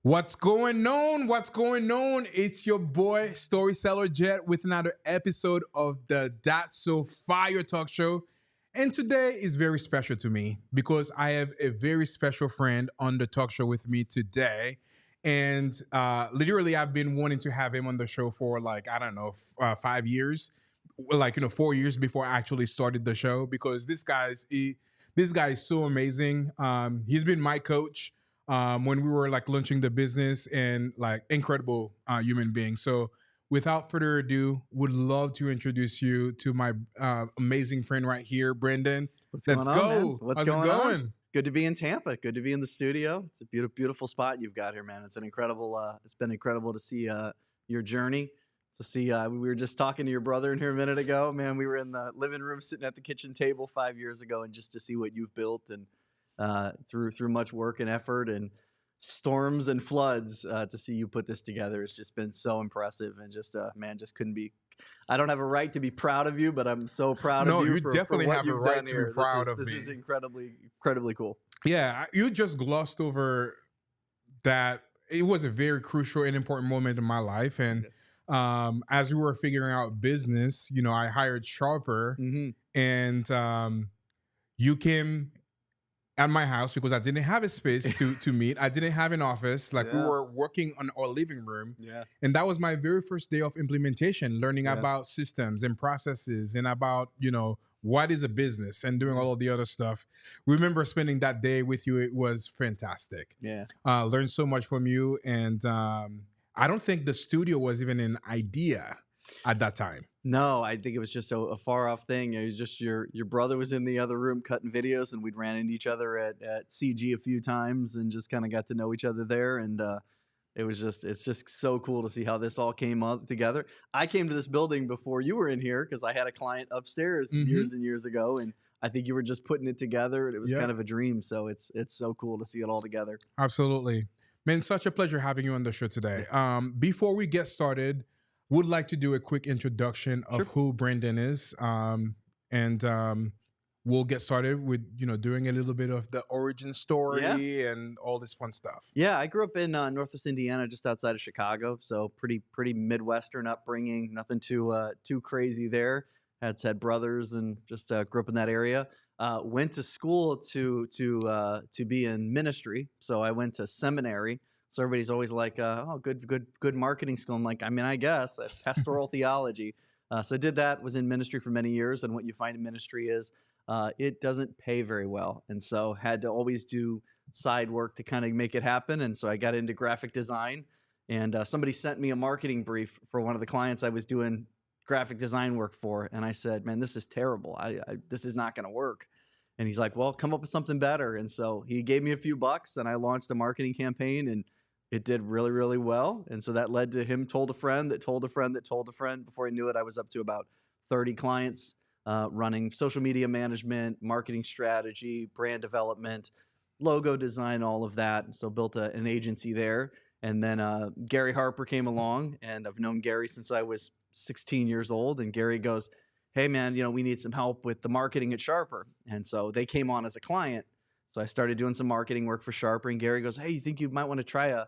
What's going on? What's going on? It's your boy, Storyseller Jet, with another episode of the That's So Fire Talk Show. And today is very special to me because I have a very special friend on the talk show with me today. And literally, I've been wanting to have him on the show for 5 years, 4 years before I actually started the show because this guy is so amazing. He's been my coach when we were launching the business and incredible human being. So without further ado, would love to introduce you to my amazing friend right here, Brendan. Let's go. Man? How's it going? On? Good to be in Tampa. Good to be in the studio. It's a beautiful spot you've got here, man. It's been incredible to see your journey. To see, we were just talking to your brother in here a minute ago, man. We were in the living room sitting at the kitchen table 5 years ago, and just to see what you've built and through much work and effort and storms and floods, to see you put this together, it's just been so impressive. And just couldn't be. I don't have a right to be proud of you, but I'm so proud of you. No, you definitely have a right to be proud of me. This is incredibly cool. Yeah, you just glossed over that. It was a very crucial and important moment in my life, and as we were figuring out business, I hired Sharper, and you came at my house because I didn't have a space to meet. I didn't have an office. We were working on our living room. Yeah. And that was my very first day of implementation, learning about systems and processes and about, what is a business and doing all of the other stuff. Remember spending that day with you. It was fantastic. Yeah. Learned so much from you. And I don't think the studio was even an idea at that time. No, I think it was just a far off thing. It was just your brother was in the other room cutting videos, and we'd ran into each other at CG a few times and just kind of got to know each other there. And it's just so cool to see how this all came up together. I came to this building before you were in here because I had a client upstairs years and years ago, and I think you were just putting it together, and it was kind of a dream. So it's so cool to see it all together. Absolutely. Man, such a pleasure having you on the show today. Before we get started, would like to do a quick introduction of who Brendan is, and we'll get started with doing a little bit of the origin story and all this fun stuff. Yeah, I grew up in Northwest Indiana, just outside of Chicago, so pretty Midwestern upbringing. Nothing too crazy there. Had brothers and just grew up in that area. Went to school to be in ministry, so I went to seminary. So everybody's always like, "Oh, good marketing school." I'm like, I guess pastoral theology. So I did that. Was in ministry for many years, and what you find in ministry is it doesn't pay very well, and so had to always do side work to kind of make it happen. And so I got into graphic design, and somebody sent me a marketing brief for one of the clients I was doing graphic design work for, and I said, "Man, this is terrible. This is not going to work." And he's like, "Well, come up with something better." And so he gave me a few bucks, and I launched a marketing campaign, and it did really, really well. And so that led to him told a friend that told a friend that told a friend. Before I knew it, I was up to about 30 clients, running social media management, marketing strategy, brand development, logo design, all of that. So built an agency there. And then Gary Harper came along, and I've known Gary since I was 16 years old. And Gary goes, "Hey, man, we need some help with the marketing at Sharper." And so they came on as a client. So I started doing some marketing work for Sharper, and Gary goes, "Hey, you think you might want to try a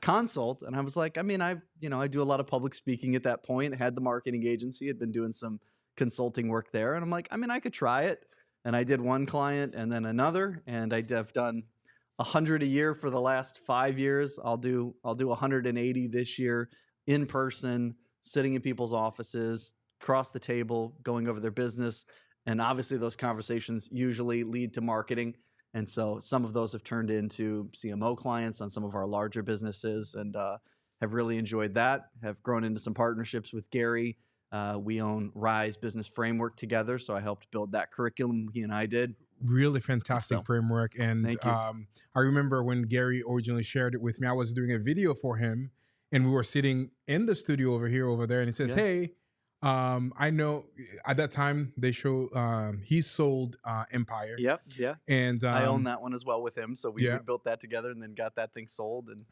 consult?" And I was like, I do a lot of public speaking at that point. I had the marketing agency, had been doing some consulting work there. And I'm like, I could try it. And I did one client and then another, and I've done 100 a year for the last 5 years. I'll do 180 this year in person, sitting in people's offices, across the table, going over their business. And obviously those conversations usually lead to marketing. And so some of those have turned into CMO clients on some of our larger businesses, and have really enjoyed that. Have grown into some partnerships with Gary. We own Rise Business Framework together, so I helped build that curriculum. He and I did. Really fantastic framework. And Thank you. I remember when Gary originally shared it with me, I was doing a video for him, and we were sitting in the studio over there, and he says, "Hey, I know at that time they show he sold Empire." Yep. Yeah. And I own that one as well with him. So we built that together and then got that thing sold. And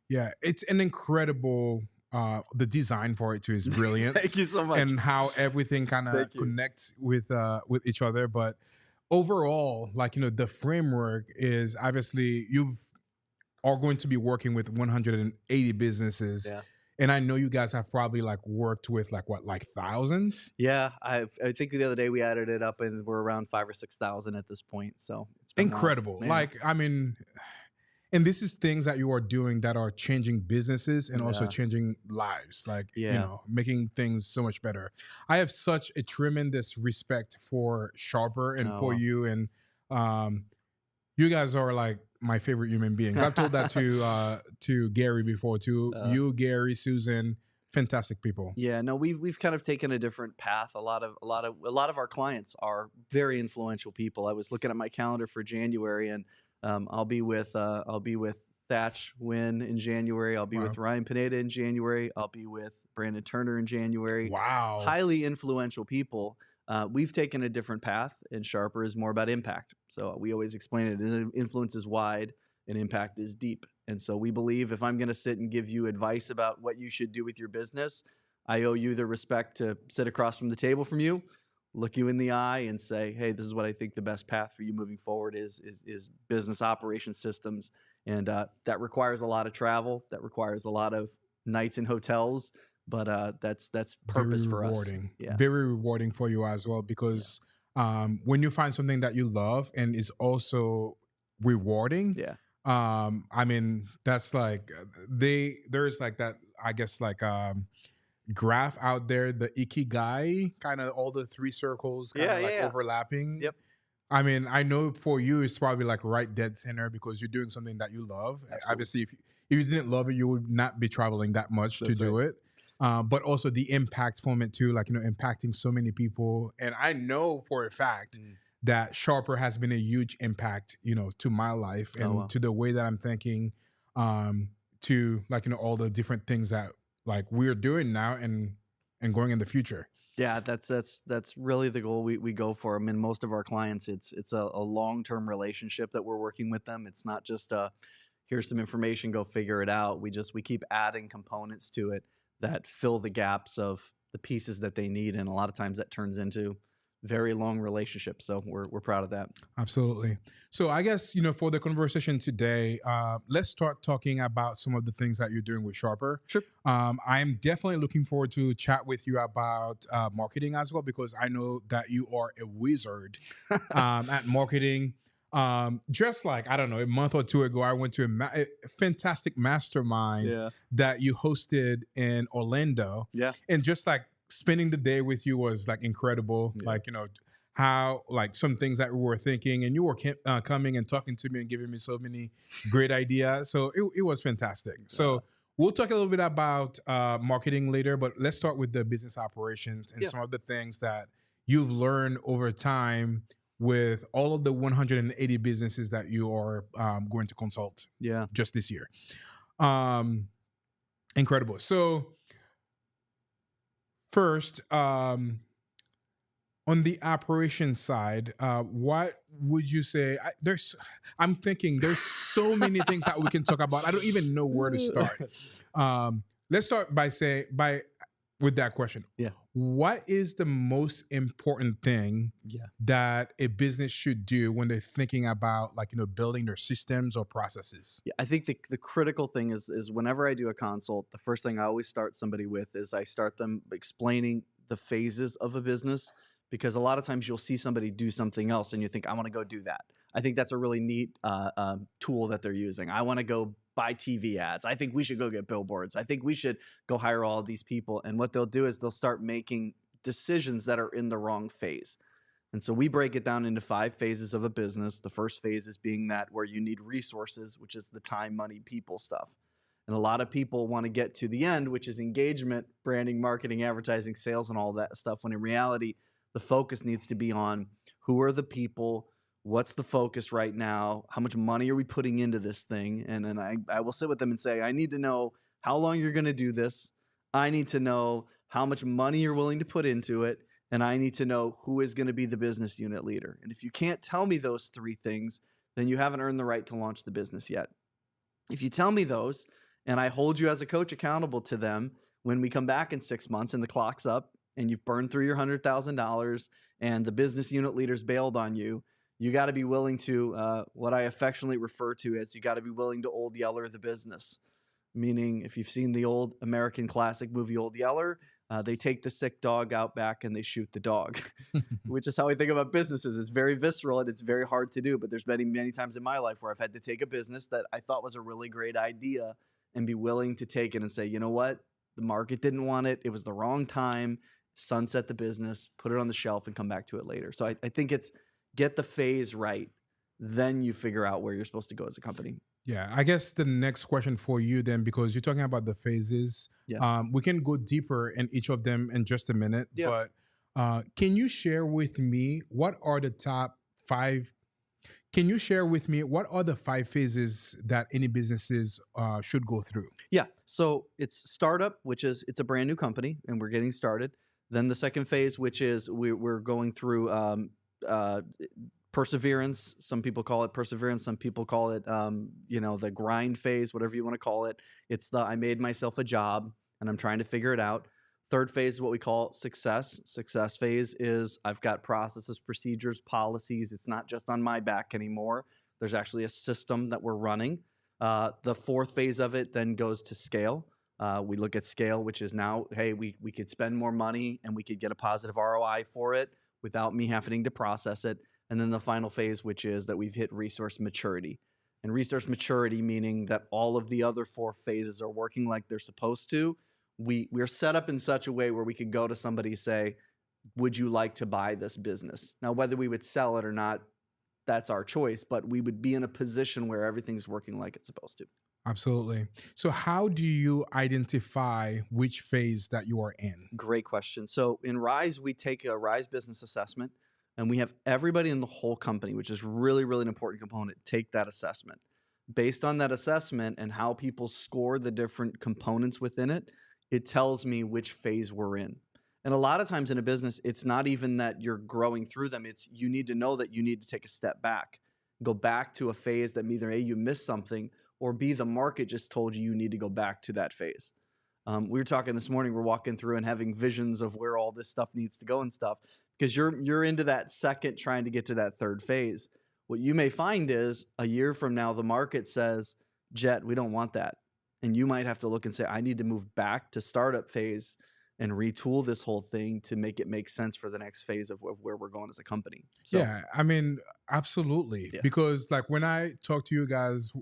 yeah, it's an incredible. The design for it too is brilliant. Thank you so much. And how everything kind of connects with each other. But overall, the framework is obviously are going to be working with 180 businesses. Yeah. And I know you guys have probably like worked with like what, like thousands? Yeah, I think the other day we added it up and we're around 5 or 6,000 at this point. So it's been wild. Incredible. Yeah. Like, I mean, and this is things that you are doing that are changing businesses and also Yeah. changing lives, like, Yeah. making things so much better. I have such a tremendous respect for Sharper and Oh, for wow. you. And you guys are like my favorite human beings. I've told that to Gary before, to you, Gary, Susan, fantastic people. Yeah, no, we've kind of taken a different path. A lot of our clients are very influential people. I was looking at my calendar for January, and I'll be with Thatch Wynn in January. I'll be Wow. with Ryan Pineda in January. I'll be with Brandon Turner in January. Wow. Highly influential people. We've taken a different path, and Sharper is more about impact. So we always explain it as influence is wide and impact is deep. And so we believe if I'm going to sit and give you advice about what you should do with your business, I owe you the respect to sit across from the table from you, look you in the eye and say, hey, this is what I think the best path for you moving forward is business operation systems. And that requires a lot of travel. That requires a lot of nights in hotels. But that's purpose for us. Yeah. Very rewarding for you as well, because when you find something that you love and is also rewarding, Yeah. I mean, that's like there's like that, I guess, like graph out there, the ikigai, kind of all the three circles kind of overlapping. Yep. I mean, I know for you it's probably like right dead center because you're doing something that you love. Absolutely. Obviously, if you didn't love it, you would not be traveling that much to do it. But also the impact from it too, like, impacting so many people. And I know for a fact that Sharper has been a huge impact, to my life and to the way that I'm thinking, to like, all the different things that like we're doing now and going in the future. Yeah, that's really the goal we go for. I mean, most of our clients, it's a long-term relationship that we're working with them. It's not just here's some information, go figure it out. We keep adding components to it that fill the gaps of the pieces that they need, and a lot of times that turns into very long relationships. So we're proud of that. Absolutely. So I guess, for the conversation today, let's start talking about some of the things that you're doing with Sharper. Sure. I'm definitely looking forward to chat with you about marketing as well, because I know that you are a wizard at marketing. Just like, I don't know, a month or two ago, I went to a fantastic mastermind that you hosted in Orlando. Yeah. And just like spending the day with you was like incredible. Yeah. Like, how like some things that we were thinking, and you were coming and talking to me and giving me so many great ideas. So it was fantastic. So we'll talk a little bit about marketing later, but let's start with the business operations and some of the things that you've learned over time with all of the 180 businesses that you are going to consult just this year. Incredible. So first, on the operation side, what would you say? I'm thinking there's so many things that we can talk about. I don't even know where to start. Let's start with that question. Yeah. What is the most important thing that a business should do when they're thinking about building their systems or processes? Yeah, I think the critical thing is whenever I do a consult, the first thing I always start somebody with is I start them explaining the phases of a business, because a lot of times you'll see somebody do something else and you think, I want to go do that. I think that's a really neat tool that they're using. I want to go buy TV ads. I think we should go get billboards. I think we should go hire all of these people. And what they'll do is they'll start making decisions that are in the wrong phase. And so we break it down into 5 phases of a business. The first phase is being that where you need resources, which is the time, money, people stuff. And a lot of people want to get to the end, which is engagement, branding, marketing, advertising, sales, and all that stuff, when in reality, the focus needs to be on who are the people, what's the focus right now, how much money are we putting into this thing? And then I will sit with them and say, I need to know how long you're going to do this. I need to know how much money you're willing to put into it. And I need to know who is going to be the business unit leader. And if you can't tell me those 3 things, then you haven't earned the right to launch the business yet. If you tell me those, and I hold you as a coach accountable to them, when we come back in 6 months and the clock's up and you've burned through your $100,000 and the business unit leaders bailed on you, You got to be willing to, what I affectionately refer to as, you got to be willing to old yeller the business. Meaning, if you've seen the old American classic movie Old Yeller, they take the sick dog out back and they shoot the dog, which is how I think about businesses. It's very visceral and it's very hard to do. But there's many, many times in my life where I've had to take a business that I thought was a really great idea and be willing to take it and say, you know what? The market didn't want it. It was the wrong time. Sunset the business, put it on the shelf, and come back to it later. So I think it's get the phase right. Then you figure out where you're supposed to go as a company. Yeah, I guess the next question for you then, because you're talking about the phases, we can go deeper in each of them in just a minute. Yeah. But can you share with me what are the top 5? Can you share with me what are the 5 phases that any businesses should go through? Yeah. So it's startup, which is it's a brand new company and we're getting started. Then the second phase, which is we're going through perseverance. Some people call it perseverance. Some people call it, the grind phase, whatever you want to call it. It's the I made myself a job and I'm trying to figure it out. Third phase is what we call success. Success phase is I've got processes, procedures, policies. It's not just on my back anymore. There's actually a system that we're running. The fourth phase of it then goes to scale. We look at scale, which is now, hey, we could spend more money and we could get a positive ROI for it without me having to process it. And then the final phase, which is that we've hit resource maturity. And resource maturity meaning that all of the other 4 phases are working like they're supposed to. We're set up in such a way where we could go to somebody and say, would you like to buy this business? Now, whether we would sell it or not, that's our choice, but we would be in a position where everything's working like it's supposed to. Absolutely. So how do you identify which phase that you are in? Great question. So in Rise, we take a Rise business assessment and we have everybody in the whole company, which is really, really an important component, take that assessment. Based on that assessment and how people score the different components within it, it tells me which phase we're in. And a lot of times in a business, it's not even that you're growing through them. It's you need to know that you need to take a step back, go back to a phase that either A, you missed something, or B, the market just told you need to go back to that phase. We were talking this morning, we're walking through and having visions of where all this stuff needs to go and stuff, because you're into that second trying to get to that third phase. What you may find is a year from now, the market says, Jet, we don't want that. And you might have to look and say, I need to move back to startup phase and retool this whole thing to make it make sense for the next phase of where we're going as a company. So, yeah, I mean, absolutely. Yeah. Because like when I talked to you guys,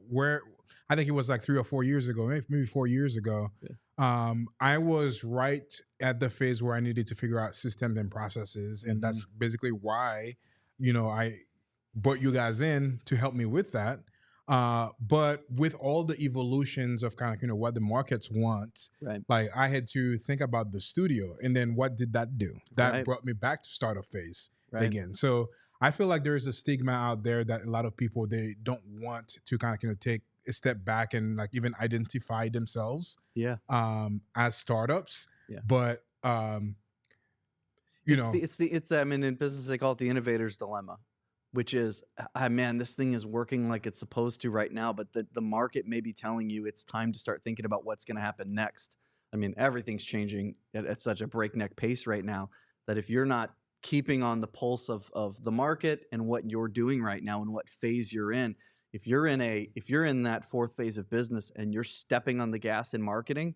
where I think it was like 3 or 4 years ago, maybe 4 years ago, I was right at the phase where I needed to figure out systems and processes. And that's basically why, I brought you guys in to help me with that. But with all the evolutions of kind of, what the markets want, right. like I had to think about the studio. And then what did that do? That Right. brought me back to startup phase Right. again. So I feel like there's a stigma out there that a lot of people, they don't want to kind of, take a step back and like even identify themselves Yeah. as startups. Yeah. But, it's I mean, in business, they call it the innovator's dilemma, which is, man, this thing is working like it's supposed to right now, but the market may be telling you it's time to start thinking about what's going to happen next. I mean, everything's changing at such a breakneck pace right now that if you're not keeping on the pulse of the market and what you're doing right now and what phase you're in, if you're in that fourth phase of business and you're stepping on the gas in marketing,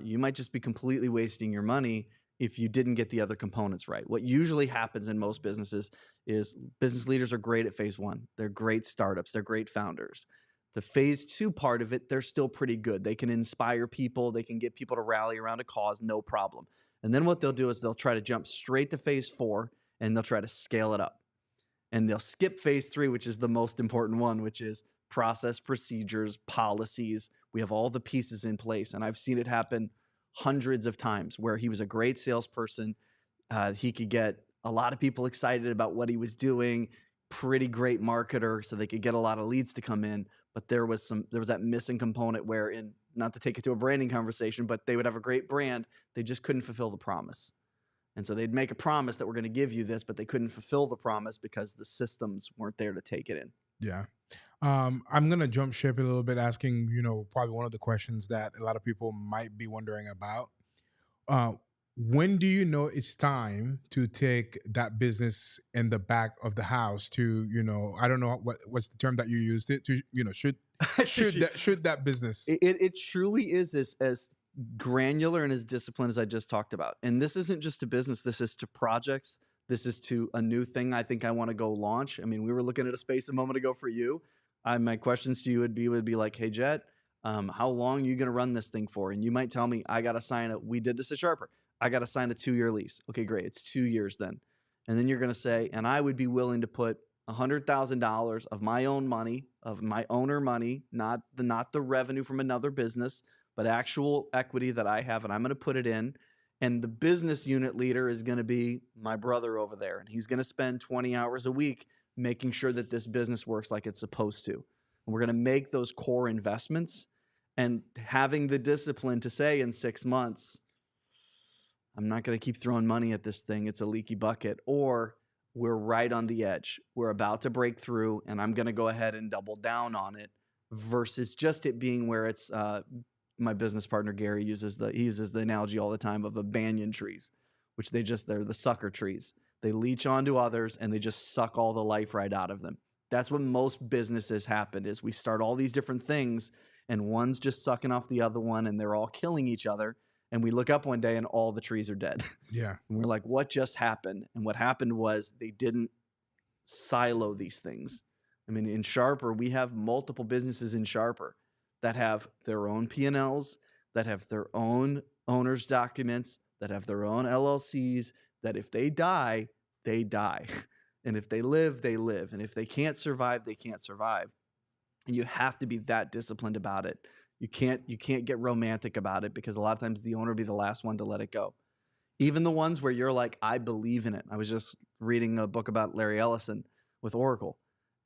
you might just be completely wasting your money if you didn't get the other components right. What usually happens in most businesses is business leaders are great at phase 1. They're great startups. They're great founders. The phase 2 part of it, they're still pretty good. They can inspire people. They can get people to rally around a cause, no problem. And then what they'll do is they'll try to jump straight to phase 4 and they'll try to scale it up. And they'll skip phase 3, which is the most important one, which is process, procedures, policies. We have all the pieces in place. And I've seen it happen hundreds of times where he was a great salesperson. He could get a lot of people excited about what he was doing, pretty great marketer, so they could get a lot of leads to come in. But there was that missing component where, not to take it to a branding conversation, but they would have a great brand. They just couldn't fulfill the promise. And so they'd make a promise that we're going to give you this, but they couldn't fulfill the promise because the systems weren't there to take it in. Yeah. I'm going to jump ship a little bit, asking, probably one of the questions that a lot of people might be wondering about. when do you know it's time to take that business in the back of the house to, I don't know what's the term that you used it to, should that business. It truly is as granular and as disciplined as I just talked about. And this isn't just to business, this is to projects. This is to a new thing I think I want to go launch. I mean, we were looking at a space a moment ago for you. My questions to you would be like, hey, Jet, how long are you going to run this thing for? And you might tell me, I got to sign it. We did this at Sharper. I got to sign a 2-year lease. Okay, great. It's 2 years then. And then you're going to say, and I would be willing to put $100,000 of my own money, of my owner money, not the revenue from another business, but actual equity that I have, and I'm going to put it in. And the business unit leader is going to be my brother over there, and he's going to spend 20 hours a week making sure that this business works like it's supposed to. And we're going to make those core investments, and having the discipline to say in 6 months, I'm not going to keep throwing money at this thing. It's a leaky bucket. Or we're right on the edge. We're about to break through, and I'm going to go ahead and double down on it, versus just it being where it's my business partner, Gary, uses the analogy all the time of the banyan trees, which they're the sucker trees. They leech onto others and they just suck all the life right out of them. That's what most businesses happen is we start all these different things and one's just sucking off the other one and they're all killing each other. And we look up one day and all the trees are dead. Yeah. And we're like, what just happened? And what happened was they didn't silo these things. I mean, in Sharper, we have multiple businesses in Sharper that have their own P&Ls, that have their own owner's documents, that have their own LLCs, that if they die, they die. And if they live, they live. And if they can't survive, they can't survive. And you have to be that disciplined about it. You can't get romantic about it, because a lot of times the owner will be the last one to let it go. Even the ones where you're like, I believe in it. I was just reading a book about Larry Ellison with Oracle.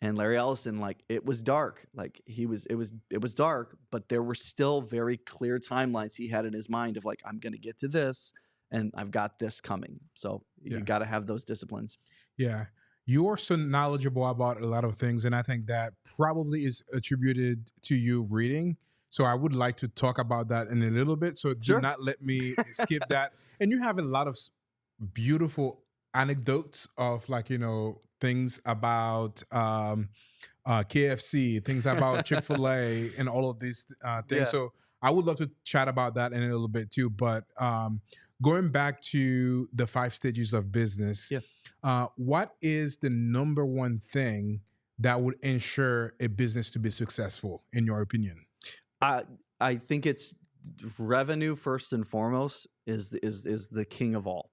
And Larry Ellison, like, it was dark. Like it was dark, but there were still very clear timelines he had in his mind of like, I'm going to get to this and I've got this coming. So you got to have those disciplines. Yeah. You're so knowledgeable about a lot of things. And I think that probably is attributed to you reading. So I would like to talk about that in a little bit. So do not let me skip that. And you have a lot of beautiful anecdotes of things about KFC, things about Chick-fil-A and all of these things. Yeah. So I would love to chat about that in a little bit too. But going back to the 5 stages of business, what is the number one thing that would ensure a business to be successful, in your opinion? I think it's revenue first and foremost is the king of all.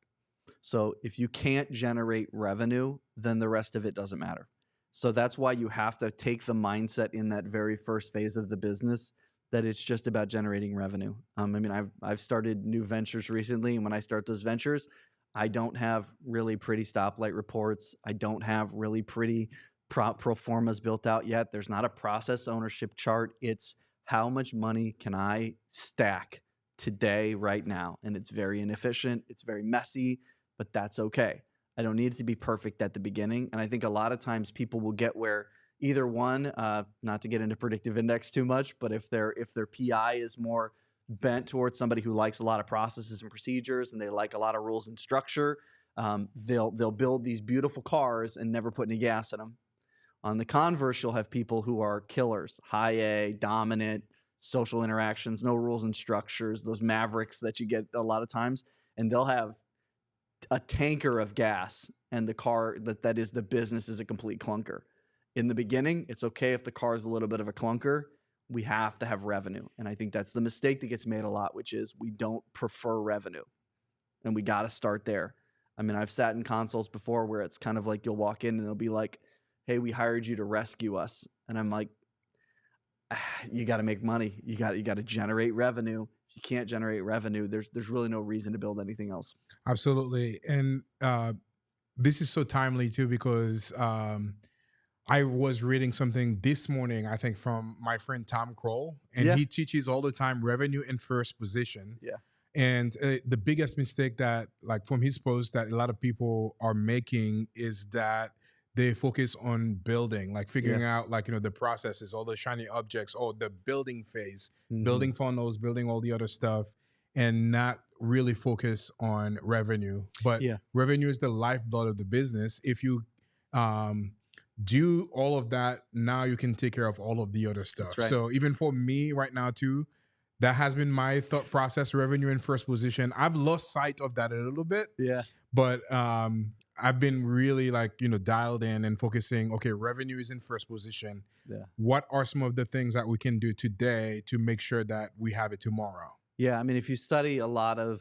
So if you can't generate revenue, then the rest of it doesn't matter. So that's why you have to take the mindset in that very first phase of the business that it's just about generating revenue. I mean, I've started new ventures recently, and when I start those ventures, I don't have really pretty stoplight reports. I don't have really pretty pro formas built out yet. There's not a process ownership chart. It's how much money can I stack today, right now? And it's very inefficient. It's very messy, but that's okay. I don't need it to be perfect at the beginning. And I think a lot of times people will get where either one, not to get into predictive index too much, but if their PI is more bent towards somebody who likes a lot of processes and procedures and they like a lot of rules and structure, they'll build these beautiful cars and never put any gas in them. On the converse, you'll have people who are killers, high A, dominant, social interactions, no rules and structures, those mavericks that you get a lot of times, and they'll have a tanker of gas and the car that is the business is a complete clunker. In the beginning, it's okay if the car is a little bit of a clunker. We have to have revenue. And I think that's the mistake that gets made a lot, which is we don't prefer revenue. And we got to start there. I mean, I've sat in consoles before where it's kind of like you'll walk in and they'll be like, hey, we hired you to rescue us. And I'm like, you got to make money. You got to generate revenue. If you can't generate revenue, there's really no reason to build anything else. Absolutely. And this is so timely too, because I was reading something this morning, I think from my friend Tom Kroll, and he teaches all the time revenue in first position. Yeah. And the biggest mistake that, like, from his post that a lot of people are making is that they focus on building, like figuring out, like, the processes, all the shiny objects, or the building phase, building funnels, building all the other stuff. and not really focus on revenue. But Yeah. revenue is the lifeblood of the business. If you um, do all of that, now you can take care of all of the other stuff. That's right. So even for me right now too, that has been my thought process. Revenue in first position. I've lost sight of that a little bit, Yeah. but I've been really like, dialed in and focusing. Okay, revenue is in first position. Yeah. What are some of the things that we can do today to make sure that we have it tomorrow? Yeah. I mean, if you study a lot of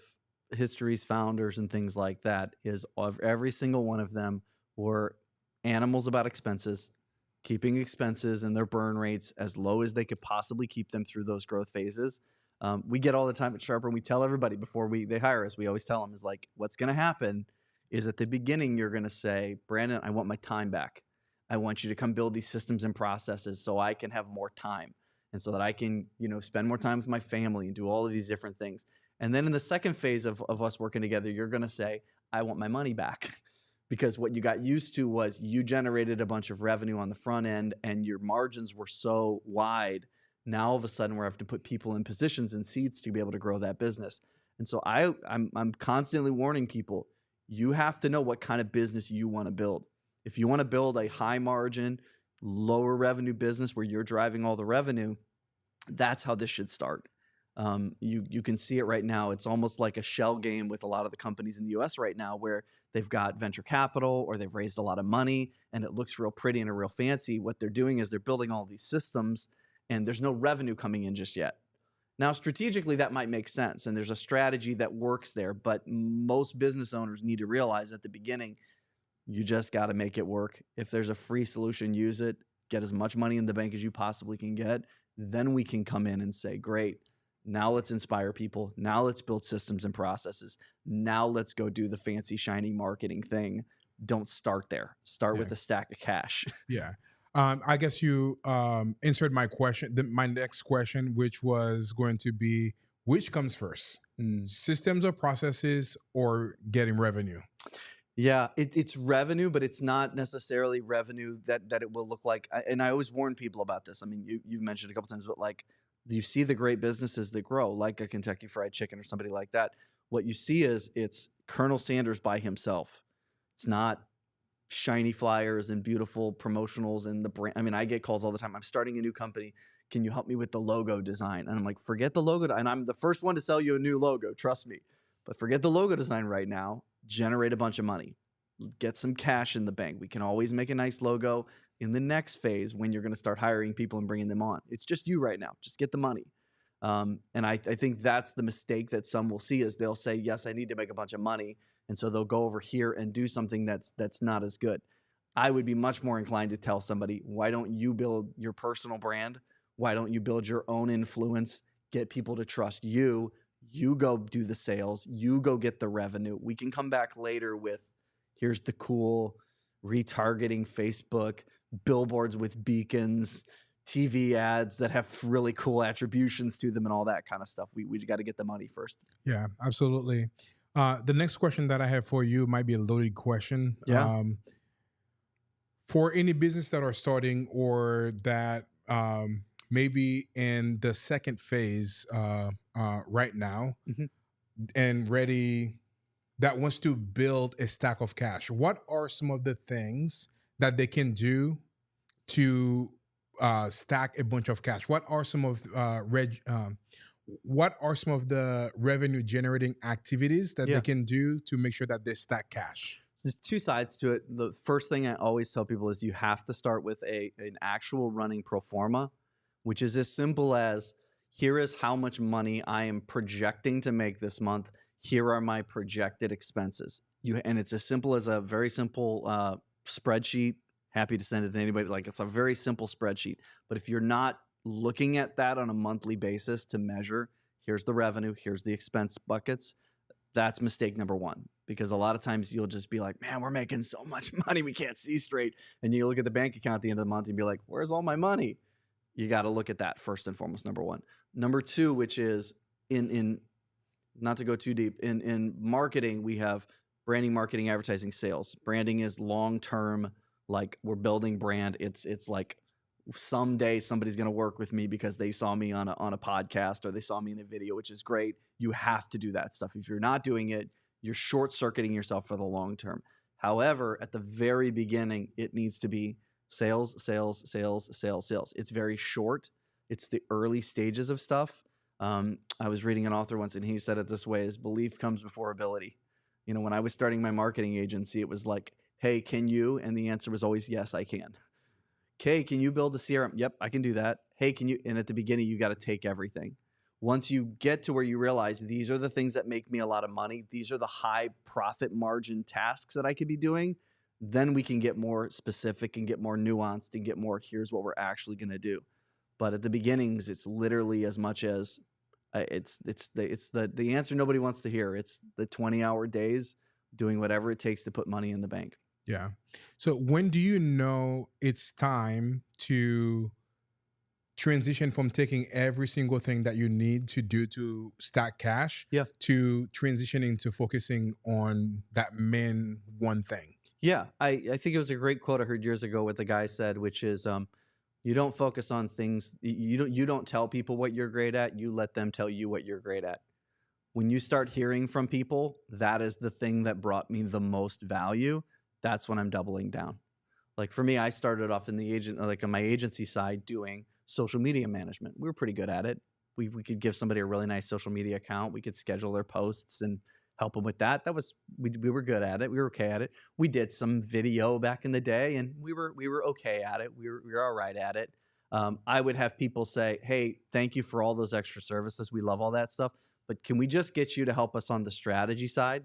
history's founders and things like that, is of every single one of them were animals about expenses, keeping expenses and their burn rates as low as they could possibly keep them through those growth phases. We get all the time at Sharper, and we tell everybody before they hire us, we always tell them is like, what's going to happen is at the beginning, you're going to say, Brandon, I want my time back. I want you to come build these systems and processes so I can have more time and so that I can, spend more time with my family and do all of these different things. And then in the second phase of us working together, you're going to say, I want my money back. Because what you got used to was you generated a bunch of revenue on the front end and your margins were so wide. Now all of a sudden we're having to put people in positions and seats to be able to grow that business. And so I'm constantly warning people, you have to know what kind of business you want to build. If you want to build a high margin, lower revenue business where you're driving all the revenue, that's how this should start. You can see it right now. It's almost like a shell game with a lot of the companies in the US right now where they've got venture capital or they've raised a lot of money and it looks real pretty and real fancy. What they're doing is they're building all these systems and there's no revenue coming in just yet. Now, strategically, that might make sense and there's a strategy that works there, but most business owners need to realize at the beginning, you just got to make it work. If there's a free solution, use it, get as much money in the bank as you possibly can get. Then we can come in and say, great, now let's inspire people. Now let's build systems and processes. Now let's go do the fancy, shiny marketing thing. Don't start there. Start with a stack of cash. Yeah. I guess you answered my question, my next question, which was going to be, which comes first, systems or processes or getting revenue? Yeah, it's revenue, but it's not necessarily revenue that it will look like. And I always warn people about this. I mean, you mentioned a couple times, but like you see the great businesses that grow, like a Kentucky Fried Chicken or somebody like that. What you see is it's Colonel Sanders by himself. It's not shiny flyers and beautiful promotionals and the brand. I mean, I get calls all the time. I'm starting a new company. Can you help me with the logo design? And I'm like, forget the logo. And I'm the first one to sell you a new logo. Trust me. But forget the logo design right now. Generate a bunch of money. Get some cash in the bank. We can always make a nice logo in the next phase when you're going to start hiring people and bringing them on. It's just you right now. Just get the money. And I think that's the mistake that some will see is they'll say, yes, I need to make a bunch of money. And so they'll go over here and do something that's not as good. I would be much more inclined to tell somebody, why don't you build your personal brand? Why don't you build your own influence? Get people to trust you. You go do the sales. You go get the revenue. We can come back later with, here's the cool retargeting Facebook, billboards with beacons, TV ads that have really cool attributions to them and all that kind of stuff. We got to get the money first. Yeah, absolutely. The next question that I have for you might be a loaded question. Yeah. For any business that are starting or that maybe in the second phase right now and ready, that wants to build a stack of cash, what are some of the things that they can do to stack a bunch of cash? What are some of the revenue generating activities that they can do to make sure that they stack cash? So there's two sides to it. The first thing I always tell people is you have to start with an actual running pro forma, which is as simple as, here is how much money I am projecting to make this month. Here are my projected expenses. And it's as simple as a very simple spreadsheet. Happy to send it to anybody. Like, it's a very simple spreadsheet. But if you're not looking at that on a monthly basis to measure, here's the revenue, here's the expense buckets, that's mistake number one. Because a lot of times you'll just be like, man, we're making so much money, we can't see straight. And you look at the bank account at the end of the month and be like, where's all my money? You got to look at that first and foremost, number one. Number two, which is in not to go too deep, in marketing, we have branding, marketing, advertising, sales. Branding is long-term, like we're building brand. It's like someday somebody's going to work with me because they saw me on a podcast or they saw me in a video, which is great. You have to do that stuff. If you're not doing it, you're short circuiting yourself for the long term. However, at the very beginning, it needs to be sales, sales, sales, sales, sales. It's very short. It's the early stages of stuff. I was reading an author once and he said it this way: is belief comes before ability. You know, when I was starting my marketing agency, it was like, hey, can you? And the answer was always, yes, I can. Okay, can you build a CRM? Yep, I can do that. Hey, can you? And at the beginning, you got to take everything. Once you get to where you realize these are the things that make me a lot of money, these are the high profit margin tasks that I could be doing, then we can get more specific and get more nuanced and get more, here's what we're actually going to do. But at the beginnings, it's literally as much as it's the answer nobody wants to hear. It's the 20-hour days doing whatever it takes to put money in the bank. Yeah. So when do you know it's time to transition from taking every single thing that you need to do to stack cash to transitioning to focusing on that main one thing? Yeah, I think it was a great quote I heard years ago what the guy said, which is you don't focus on things, you don't tell people what you're great at, you let them tell you what you're great at. When you start hearing from people, that is the thing that brought me the most value. That's when I'm doubling down. Like for me, I started off in on my agency side doing social media management. We were pretty good at it. We could give somebody a really nice social media account. We could schedule their posts and help them with that. We were good at it. We were okay at it. We did some video back in the day, and we were okay at it. We were all right at it. I would have people say, "Hey, thank you for all those extra services. We love all that stuff, but can we just get you to help us on the strategy side?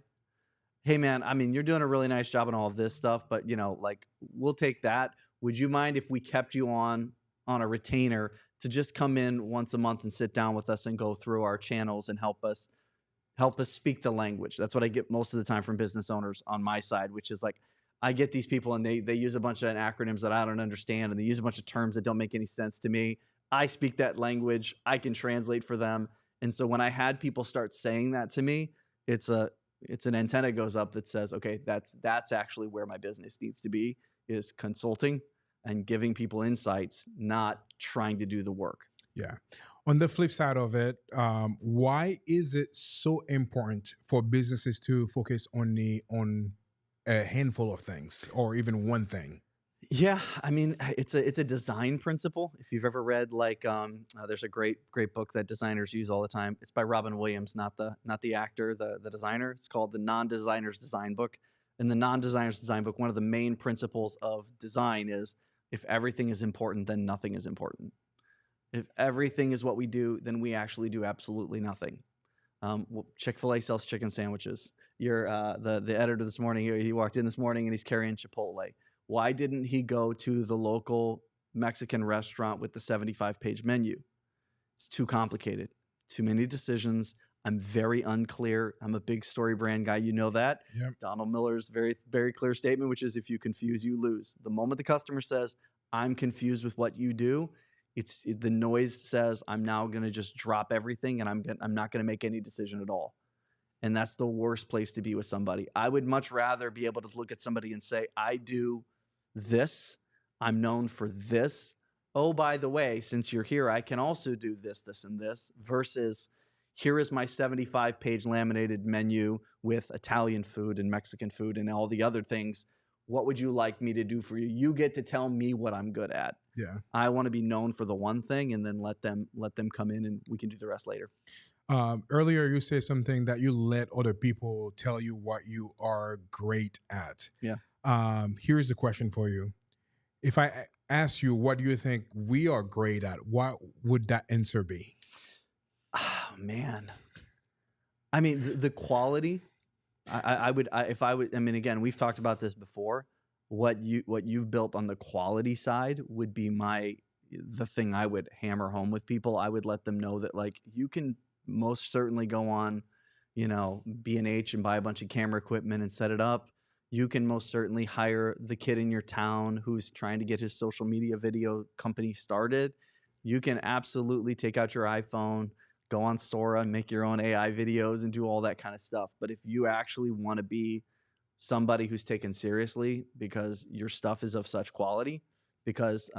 Hey, man, I mean, you're doing a really nice job on all of this stuff, but like we'll take that. Would you mind if we kept you on a retainer to just come in once a month and sit down with us and go through our channels and help us speak the language?" That's what I get most of the time from business owners on my side, which is like, I get these people and they use a bunch of acronyms that I don't understand, and they use a bunch of terms that don't make any sense to me. I speak that language. I can translate for them. And so when I had people start saying that to me, it's an antenna goes up that says, okay, that's actually where my business needs to be, is consulting and giving people insights, not trying to do the work. Yeah. On the flip side of it, why is it so important for businesses to focus on a handful of things or even one thing? Yeah, I mean, it's a design principle. If you've ever read there's a great book that designers use all the time. It's by Robin Williams, not the actor, the designer. It's called The Non-Designer's Design Book. In the Non-Designer's Design Book, one of the main principles of design is, if everything is important, then nothing is important. If everything is what we do, then we actually do absolutely nothing. Chick-fil-A sells chicken sandwiches. The editor this morning, he walked in this morning and he's carrying Chipotle. Why didn't he go to the local Mexican restaurant with the 75-page menu? It's too complicated. Too many decisions. I'm very unclear. I'm a big story brand guy. You know that. Yep. Donald Miller's very, very clear statement, which is, if you confuse, you lose. The moment the customer says, I'm confused with what you do, the noise says, I'm now going to just drop everything and I'm not going to make any decision at all. And that's the worst place to be with somebody. I would much rather be able to look at somebody and say, I do this. I'm known for this. Oh, by the way, since you're here, I can also do this, this, and this, versus here is my 75-page laminated menu with Italian food and Mexican food and all the other things. What would you like me to do for you? You get to tell me what I'm good at. Yeah. I want to be known for the one thing, and then let them come in and we can do the rest later. Earlier, you said something that you let other people tell you what you are great at. Yeah. Here's the question for you. If I ask you, what do you think we are great at? What would that answer be? Oh, man. I mean, the quality, I mean, again, we've talked about this before. What you've built on the quality side would be the thing I would hammer home with people. I would let them know that, like, you can most certainly go on, B&H and buy a bunch of camera equipment and set it up. You can most certainly hire the kid in your town who's trying to get his social media video company started. You can absolutely take out your iPhone, go on Sora, make your own AI videos and do all that kind of stuff. But if you actually want to be somebody who's taken seriously because your stuff is of such quality, because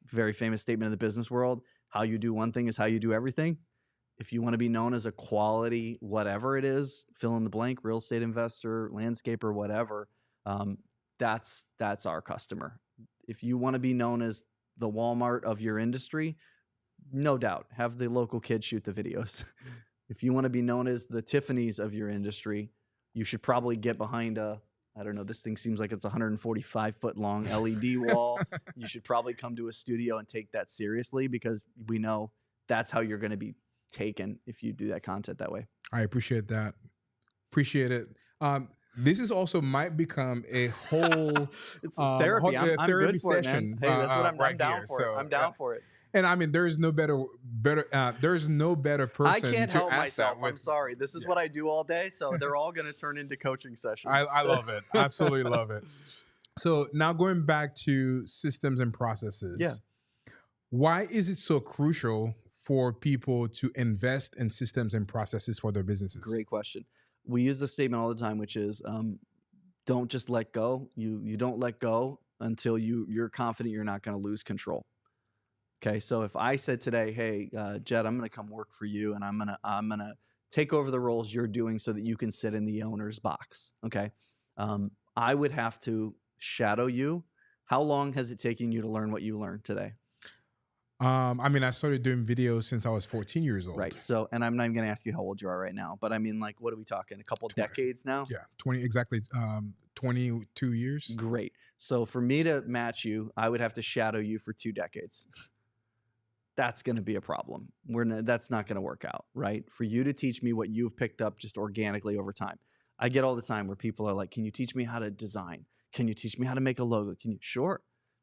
very famous statement in the business world, how you do one thing is how you do everything. If you want to be known as a quality, whatever it is, fill in the blank, real estate investor, landscaper, whatever, that's our customer. If you want to be known as the Walmart of your industry, no doubt, have the local kids shoot the videos. If you want to be known as the Tiffany's of your industry, you should probably get behind I don't know, this thing seems like it's 145-foot long LED wall. You should probably come to a studio and take that seriously, because we know that's how you're going to be taken if you do that content that way. I appreciate that. Appreciate it. This is also might become a whole it's therapy. I'm therapy good for session. It, man. Hey, that's what I'm right down here. for. So, I'm down for it. And I mean, there's no better person. I can't to help ask myself. that with. I'm sorry. This is what I do all day, so they're all going to turn into coaching sessions. I love it. Absolutely love it. So now going back to systems and processes. Yeah. Why is it so crucial for people to invest in systems and processes for their businesses? Great question. We use this statement all the time, which is don't just let go. You don't let go until you're confident you're not going to lose control. Okay, so if I said today, hey, Jed, I'm going to come work for you, and I'm gonna take over the roles you're doing so that you can sit in the owner's box. Okay, I would have to shadow you. How long has it taken you to learn what you learned today? I mean, I started doing videos since I was 14 years old. Right. So, and I'm not even going to ask you how old you are right now, but I mean, like, what are we talking? A couple decades now? Yeah, 22 years. Great. So for me to match you, I would have to shadow you for 2 decades. That's going to be a problem. That's not going to work out, right? For you to teach me what you've picked up just organically over time. I get all the time where people are like, can you teach me how to design? Can you teach me how to make a logo? Can you? Sure.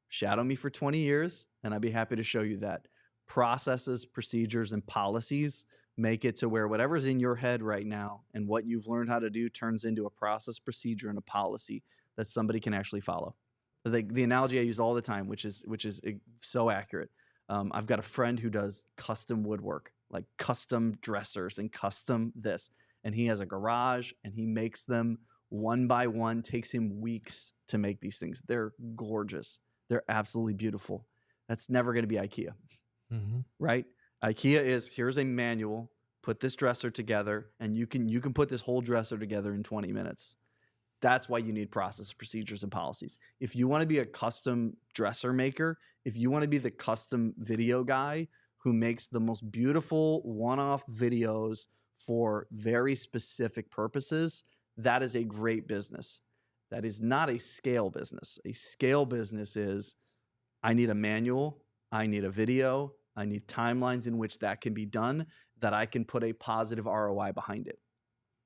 Shadow me for 20 years, and I'd be happy to show you that. Processes, procedures, and policies make it to where whatever's in your head right now and what you've learned how to do turns into a process, procedure, and a policy that somebody can actually follow. The analogy I use all the time, which is so accurate. I've got a friend who does custom woodwork, like custom dressers and custom this. And he has a garage and he makes them one by one. Takes him weeks to make these things. They're gorgeous. They're absolutely beautiful. That's never going to be IKEA, right? IKEA is, here's a manual, put this dresser together, and you can put this whole dresser together in 20 minutes. That's why you need process, procedures, and policies. If you want to be a custom dresser maker, if you want to be the custom video guy who makes the most beautiful one-off videos for very specific purposes, that is a great business. That is not a scale business. A scale business is, I need a manual, I need a video, I need timelines in which that can be done, that I can put a positive ROI behind it.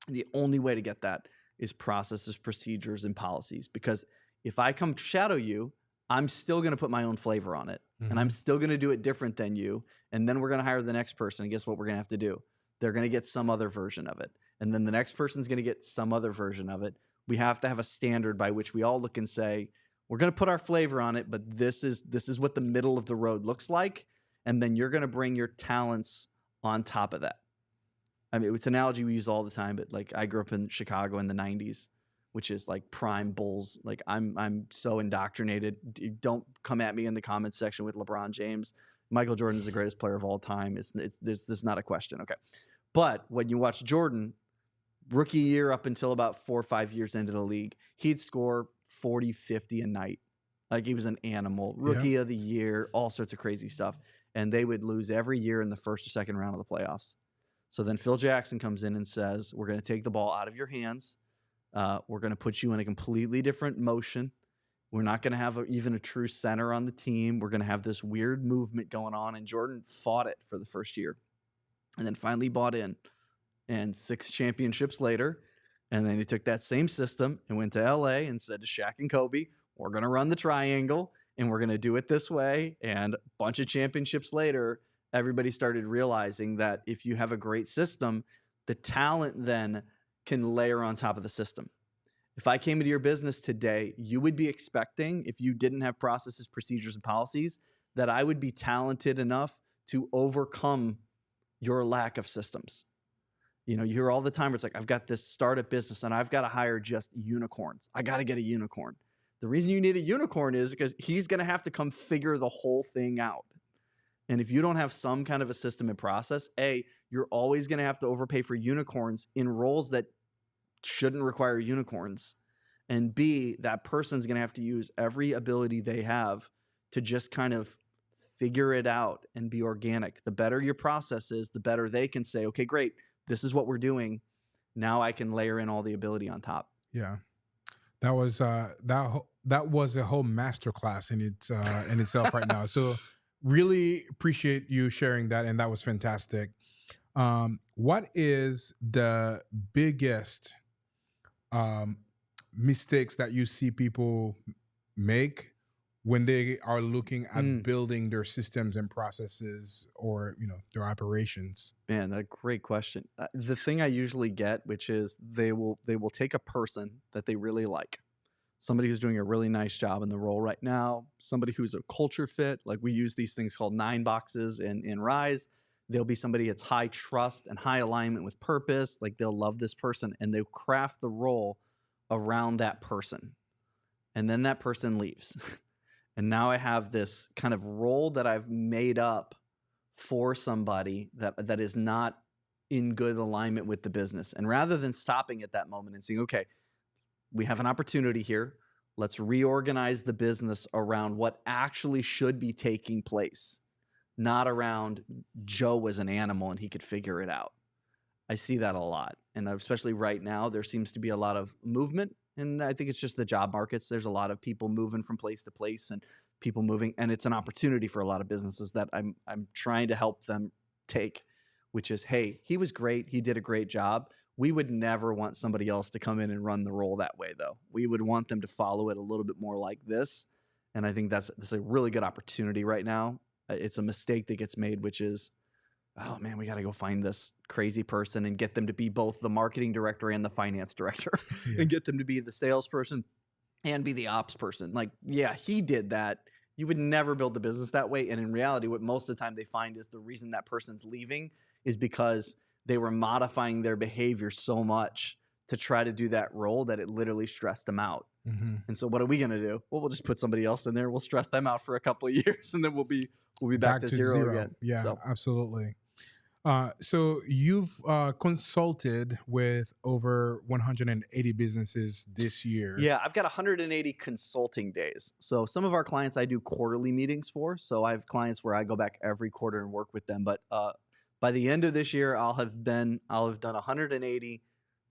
The only way to get that is processes, procedures, and policies. Because if I come shadow you, I'm still going to put my own flavor on it. And I'm still going to do it different than you. And then we're going to hire the next person. And guess what we're going to have to do? They're going to get some other version of it. And then the next person's going to get some other version of it. We have to have a standard by which we all look and say, we're going to put our flavor on it, but this is what the middle of the road looks like. And then you're going to bring your talents on top of that. I mean, it's an analogy we use all the time, but like I grew up in Chicago in the 90s, which is like prime Bulls. Like I'm so indoctrinated. Don't come at me in the comments section with LeBron James. Michael Jordan is the greatest player of all time. There's not a question. Okay. But when you watch Jordan, rookie year up until about 4 or 5 years into the league, he'd score 40, 50 a night. Like he was an animal. Rookie of the year, all sorts of crazy stuff. And they would lose every year in the first or second round of the playoffs. So then Phil Jackson comes in and says, we're going to take the ball out of your hands. We're going to put you in a completely different motion. We're not going to have even a true center on the team. We're going to have this weird movement going on. And Jordan fought it for the first year and then finally bought in. And 6 championships later, and then he took that same system and went to LA and said to Shaq and Kobe, we're going to run the triangle and we're going to do it this way. And a bunch of championships later, everybody started realizing that if you have a great system, the talent then can layer on top of the system. If I came into your business today, you would be expecting, if you didn't have processes, procedures, and policies, that I would be talented enough to overcome your lack of systems. You know, you hear all the time, it's like, I've got this startup business and I've got to hire just unicorns. I got to get a unicorn. The reason you need a unicorn is because he's going to have to come figure the whole thing out. And if you don't have some kind of a system and process, A, you're always going to have to overpay for unicorns in roles that shouldn't require unicorns. And B, that person's going to have to use every ability they have to just kind of figure it out and be organic. The better your process is, the better they can say, okay, great, this is what we're doing. Now I can layer in all the ability on top. Yeah. That was that was a whole masterclass in itself right now. So really appreciate you sharing that, and that was fantastic. What is the biggest mistakes that you see people make when they are looking at building their systems and processes, or their operations? Man, that's a great question. The thing I usually get, which is they will take a person that they really like, somebody who's doing a really nice job in the role right now, somebody who's a culture fit. Like we use these things called 9 boxes in Rise. There'll be somebody that's high trust and high alignment with purpose. Like they'll love this person, and they'll craft the role around that person. And then that person leaves. And now I have this kind of role that I've made up for somebody that is not in good alignment with the business. And rather than stopping at that moment and saying, okay, we have an opportunity here, let's reorganize the business around what actually should be taking place, not around Joe as an animal and he could figure it out. I see that a lot. And especially right now, there seems to be a lot of movement. And I think it's just the job markets. There's a lot of people moving from place to place and people moving. And it's an opportunity for a lot of businesses that I'm trying to help them take, which is, hey, he was great. He did a great job. We would never want somebody else to come in and run the role that way, though. We would want them to follow it a little bit more like this. And I think that's a really good opportunity right now. It's a mistake that gets made, which is, oh man, we got to go find this crazy person and get them to be both the marketing director and the finance director and get them to be the salesperson and be the ops person. Like, yeah, he did that. You would never build the business that way. And in reality, what most of the time they find is the reason that person's leaving is because they were modifying their behavior so much to try to do that role that it literally stressed them out. Mm-hmm. And so what are we going to do? Well, we'll just put somebody else in there. We'll stress them out for a couple of years, and then we'll be back to zero again. Yeah, so. Absolutely. So you've consulted with over 180 businesses this year. Yeah, I've got 180 consulting days. So some of our clients I do quarterly meetings for. So I have clients where I go back every quarter and work with them. But by the end of this year, I'll have done 180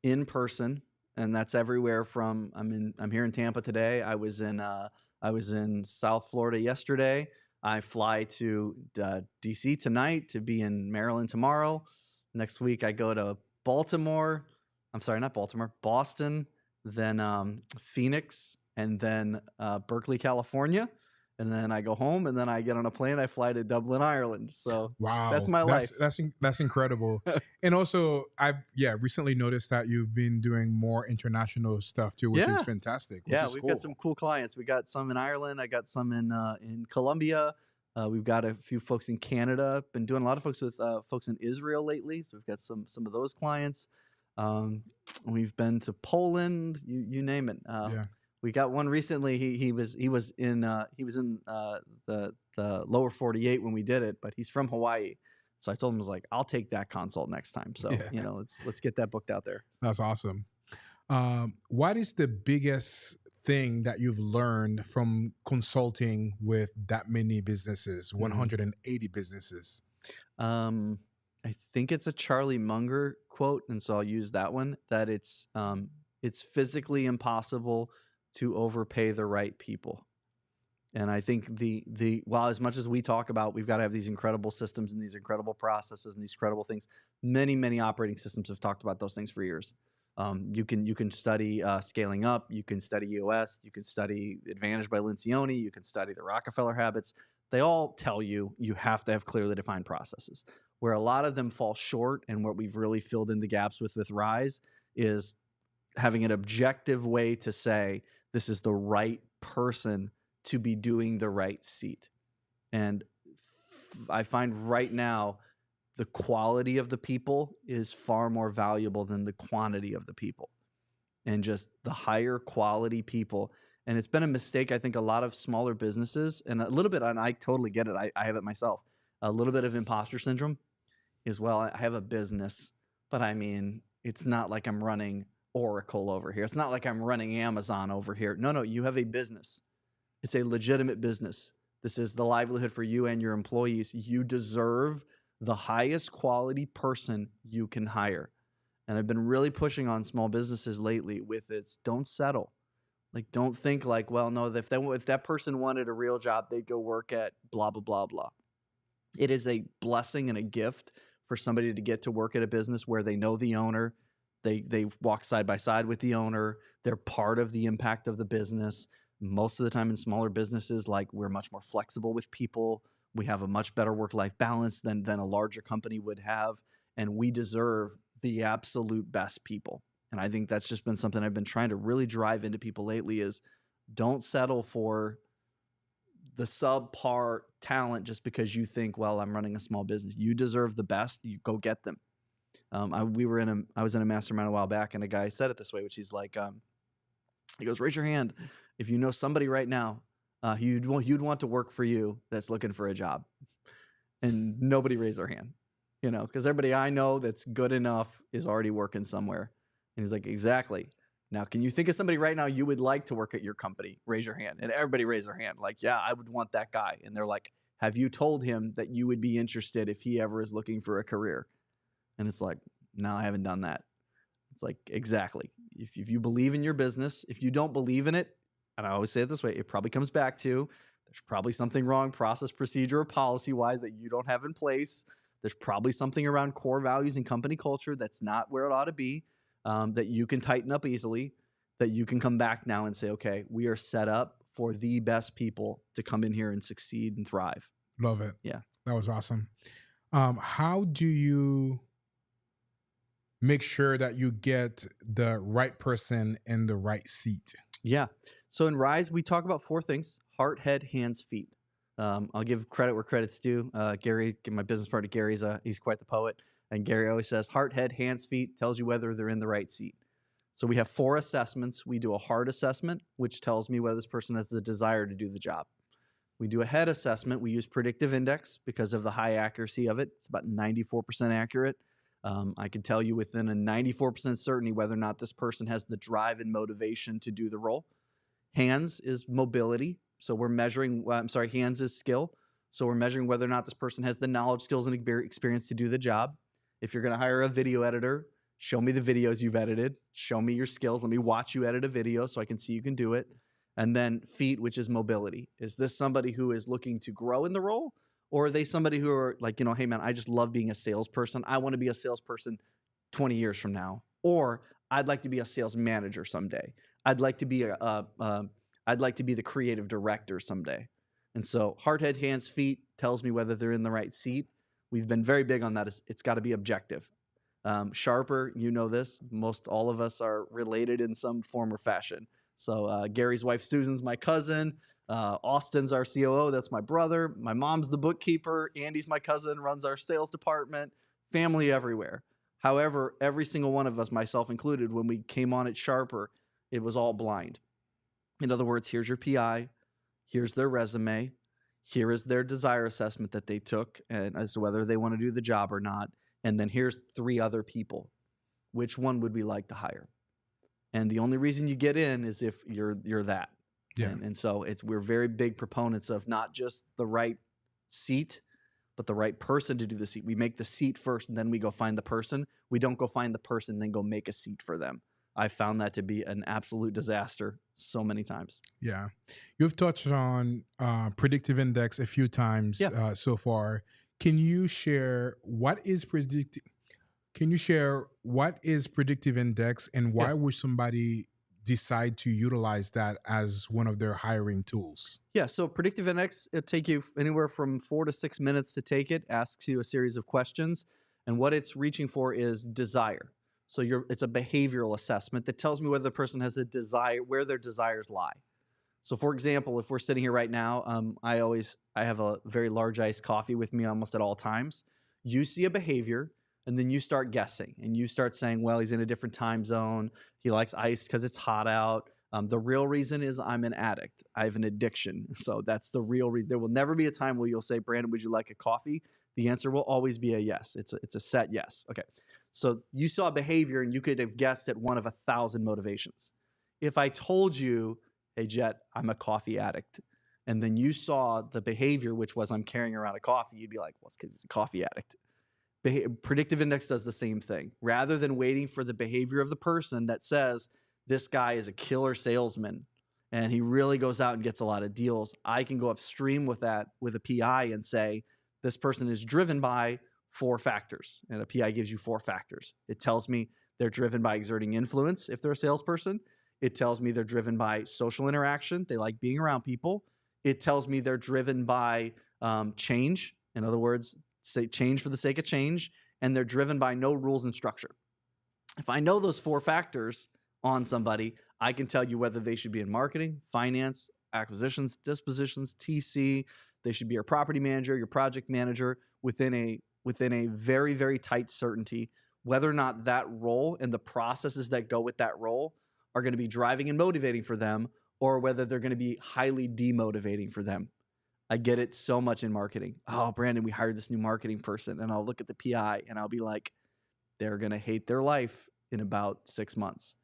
in person, and that's everywhere from I'm here in Tampa today. I was in South Florida yesterday. I fly to DC tonight to be in Maryland tomorrow. Next week, I go to Baltimore. I'm sorry, not Baltimore, Boston, then Phoenix, and then Berkeley, California. And then I go home, and then I get on a plane. I fly to Dublin, Ireland. So wow, that's my life. That's incredible. And also, I've recently noticed that you've been doing more international stuff too, which is fantastic. We've got some cool clients. We got some in Ireland. I got some in Colombia. We've got a few folks in Canada. Been doing a lot of folks with folks in Israel lately. So we've got some of those clients. We've been to Poland. You name it. We got one recently. He was in the lower 48 when we did it, but he's from Hawaii. So I told him, I was like, I'll take that consult next time. So let's get that booked out there. That's awesome. What is the biggest thing that you've learned from consulting with that many businesses, 180 businesses? I think it's a Charlie Munger quote, and so I'll use that one. That it's physically impossible to overpay the right people. And I think while as much as we talk about, we've got to have these incredible systems and these incredible processes and these incredible things, many operating systems have talked about those things for years. You can study Scaling Up, you can study EOS, you can study Advantage by Lencioni, you can study the Rockefeller habits. They all tell you have to have clearly defined processes. Where a lot of them fall short, and what we've really filled in the gaps with Rise is having an objective way to say, this is the right person to be doing the right seat. And I find right now the quality of the people is far more valuable than the quantity of the people. And just the higher quality people And it's been a mistake, I think, a lot of smaller businesses, and a little bit, and I totally get it. I have it myself. A little bit of imposter syndrome is, well, I have a business, but I mean, it's not like I'm running Oracle over here. It's not like I'm running Amazon over here. No, you have a business. It's a legitimate business. This is the livelihood for you and your employees. You deserve the highest quality person you can hire. And I've been really pushing on small businesses lately with it's don't settle. Like, don't think like, well, no, if that person wanted a real job, they'd go work at blah, blah, blah, blah. It is a blessing and a gift for somebody to get to work at a business where they know the owner. They walk side by side with the owner. They're part of the impact of the business. Most of the time in smaller businesses, like, we're much more flexible with people. We have a much better work-life balance than a larger company would have. And we deserve the absolute best people. And I think that's just been something I've been trying to really drive into people lately is don't settle for the subpar talent just because you think, well, I'm running a small business. You deserve the best. You go get them. I was in a mastermind a while back, and a guy said it this way, which he's like, he goes, raise your hand if you know somebody right now you'd want to work for you that's looking for a job. And nobody raised their hand, because everybody I know that's good enough is already working somewhere. And he's like, exactly. Now, can you think of somebody right now you would like to work at your company? Raise your hand. And everybody raised their hand. Like, yeah, I would want that guy. And they're like, have you told him that you would be interested if he ever is looking for a career? And it's like, no, I haven't done that. It's like, exactly. If you believe in your business, if you don't believe in it, and I always say it this way, it probably comes back to there's probably something wrong process, procedure, or policy-wise that you don't have in place. There's probably something around core values and company culture that's not where it ought to be, that you can tighten up easily, that you can come back now and say, okay, we are set up for the best people to come in here and succeed and thrive. Love it. Yeah. That was awesome. How do you make sure that you get the right person in the right seat? Yeah. So in Rise, we talk about 4 things: heart, head, hands, feet. I'll give credit where credit's due. Gary, my business partner, Gary's he's quite the poet. And Gary always says, heart, head, hands, feet tells you whether they're in the right seat. So we have 4 assessments. We do a heart assessment, which tells me whether this person has the desire to do the job. We do a head assessment. We use predictive index because of the high accuracy of it. It's about 94% accurate. I can tell you within a 94% certainty whether or not this person has the drive and motivation to do the role. Hands is mobility. So we're measuring, hands is skill. So we're measuring whether or not this person has the knowledge, skills, and experience to do the job. If you're going to hire a video editor, show me the videos you've edited. Show me your skills. Let me watch you edit a video so I can see you can do it. And then feet, which is mobility. Is this somebody who is looking to grow in the role? Or are they somebody who are like, hey, man, I just love being a salesperson. I want to be a salesperson 20 years from now. Or I'd like to be a sales manager someday. I'd like to be the creative director someday. And so heart, head, hands, feet tells me whether they're in the right seat. We've been very big on that. It's got to be objective. Sharper, you know this. Most all of us are related in some form or fashion. So Gary's wife, Susan's my cousin. Austin's our COO. That's my brother. My mom's the bookkeeper. Andy's my cousin, runs our sales department. Family everywhere. However, every single one of us, myself included, when we came on at Sharper, it was all blind. In other words, here's your PI. Here's their resume. Here is their desire assessment that they took and as to whether they want to do the job or not. And then here's 3 other people. Which one would we like to hire? And the only reason you get in is if you're that. Yeah. And so we're very big proponents of not just the right seat, but the right person to do the seat. We make the seat first and then we go find the person. We don't go find the person and then go make a seat for them. I found that to be an absolute disaster so many times. Yeah. You've touched on predictive index a few times so far. Can you share what is predictive index and why would somebody decide to utilize that as one of their hiring tools? Yeah, so predictive index, it'll take you anywhere from 4 to 6 minutes to take it, asks you a series of questions, and what it's reaching for is desire. So it's a behavioral assessment that tells me whether the person has a desire, where their desires lie. So for example, if we're sitting here right now, I have a very large iced coffee with me almost at all times. You see a behavior, and then you start guessing, and you start saying, well, he's in a different time zone. He likes ice because it's hot out. The real reason is I'm an addict. I have an addiction. So that's the real reason. There will never be a time where you'll say, Brandon, would you like a coffee? The answer will always be a yes. It's a set yes. Okay. So you saw behavior and you could have guessed at one of 1,000 motivations. If I told you, hey, Jet, I'm a coffee addict, and then you saw the behavior, which was I'm carrying around a coffee, you'd be like, well, it's because he's a coffee addict. Predictive index does the same thing. Rather than waiting for the behavior of the person that says, this guy is a killer salesman and he really goes out and gets a lot of deals, I can go upstream with that with a PI and say, this person is driven by 4 factors. And a PI gives you 4 factors. It tells me they're driven by exerting influence if they're a salesperson. It tells me they're driven by social interaction. They like being around people. It tells me they're driven by change. In other words, say change for the sake of change. And they're driven by no rules and structure. If I know those 4 factors on somebody, I can tell you whether they should be in marketing, finance, acquisitions, dispositions, TC. They should be your property manager, your project manager within a very, very tight certainty, whether or not that role and the processes that go with that role are going to be driving and motivating for them, or whether they're going to be highly demotivating for them. I get it so much in marketing. Oh, Brandon, we hired this new marketing person. And I'll look at the PI and I'll be like, they're going to hate their life in about 6 months.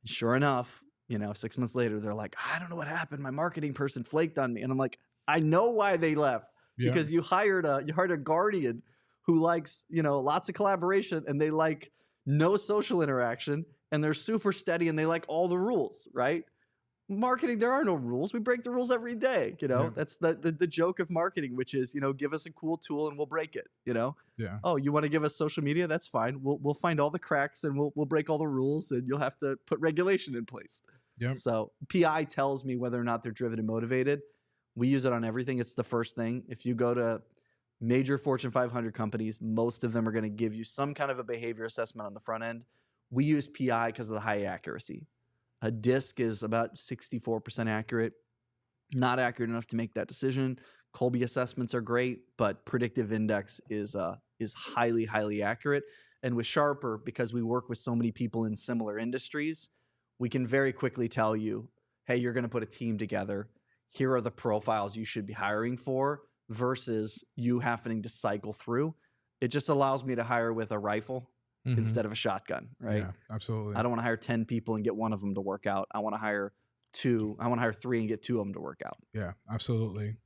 And sure enough, 6 months later, they're like, I don't know what happened. My marketing person flaked on me. And I'm like, I know why they left. Yeah. Because you hired a guardian who likes, lots of collaboration, and they like no social interaction, and they're super steady, and they like all the rules, right? Marketing, there are no rules. We break the rules every day. Yeah. That's the joke of marketing, which is, give us a cool tool and we'll break it. Yeah. Oh, you want to give us social media? That's fine. We'll find all the cracks and we'll break all the rules, and you'll have to put regulation in place. Yeah. So PI tells me whether or not they're driven and motivated. We use it on everything. It's the first thing. If you go to major Fortune 500 companies, most of them are going to give you some kind of a behavior assessment on the front end. We use PI because of the high accuracy. A DISC is about 64% accurate, not accurate enough to make that decision. Colby assessments are great, but predictive index is highly, highly accurate. And with Sharper, because we work with so many people in similar industries, we can very quickly tell you, hey, you're going to put a team together. Here are the profiles you should be hiring for, versus you having to cycle through. It just allows me to hire with a rifle instead of a shotgun, right? Yeah, absolutely. I don't want to hire 10 people and get one of them to work out. I want to hire 2. I want to hire 3 and get 2 of them to work out. Yeah, absolutely.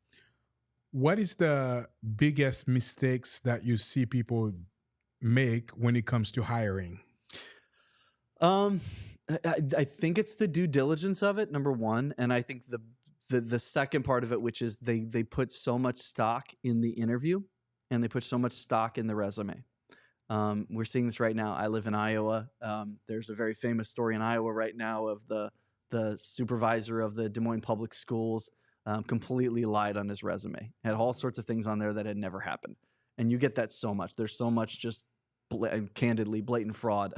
What is the biggest mistakes that you see people make when it comes to hiring? I think it's the due diligence of it, number one. And I think the second part of it, which is they put so much stock in the interview and they put so much stock in the resume. We're seeing this right now. I live in Iowa. There's a very famous story in Iowa right now of the supervisor of the Des Moines Public Schools completely lied on his resume. Had all sorts of things on there that had never happened. And you get that so much. There's so much just candidly blatant fraud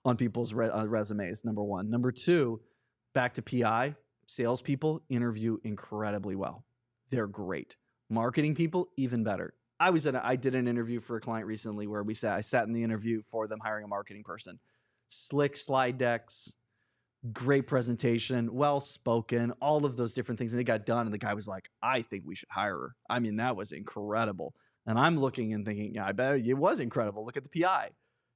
on people's resumes, number one. Number two, back to PI. Salespeople interview incredibly well. They're great. Marketing people, even better. I did an interview for a client recently where I sat in the interview for them hiring a marketing person. Slick slide decks, great presentation, well-spoken, all of those different things. And they got done and the guy was like, I think we should hire her. I mean, that was incredible. And I'm looking and thinking, yeah, I bet it was incredible. Look at the PI.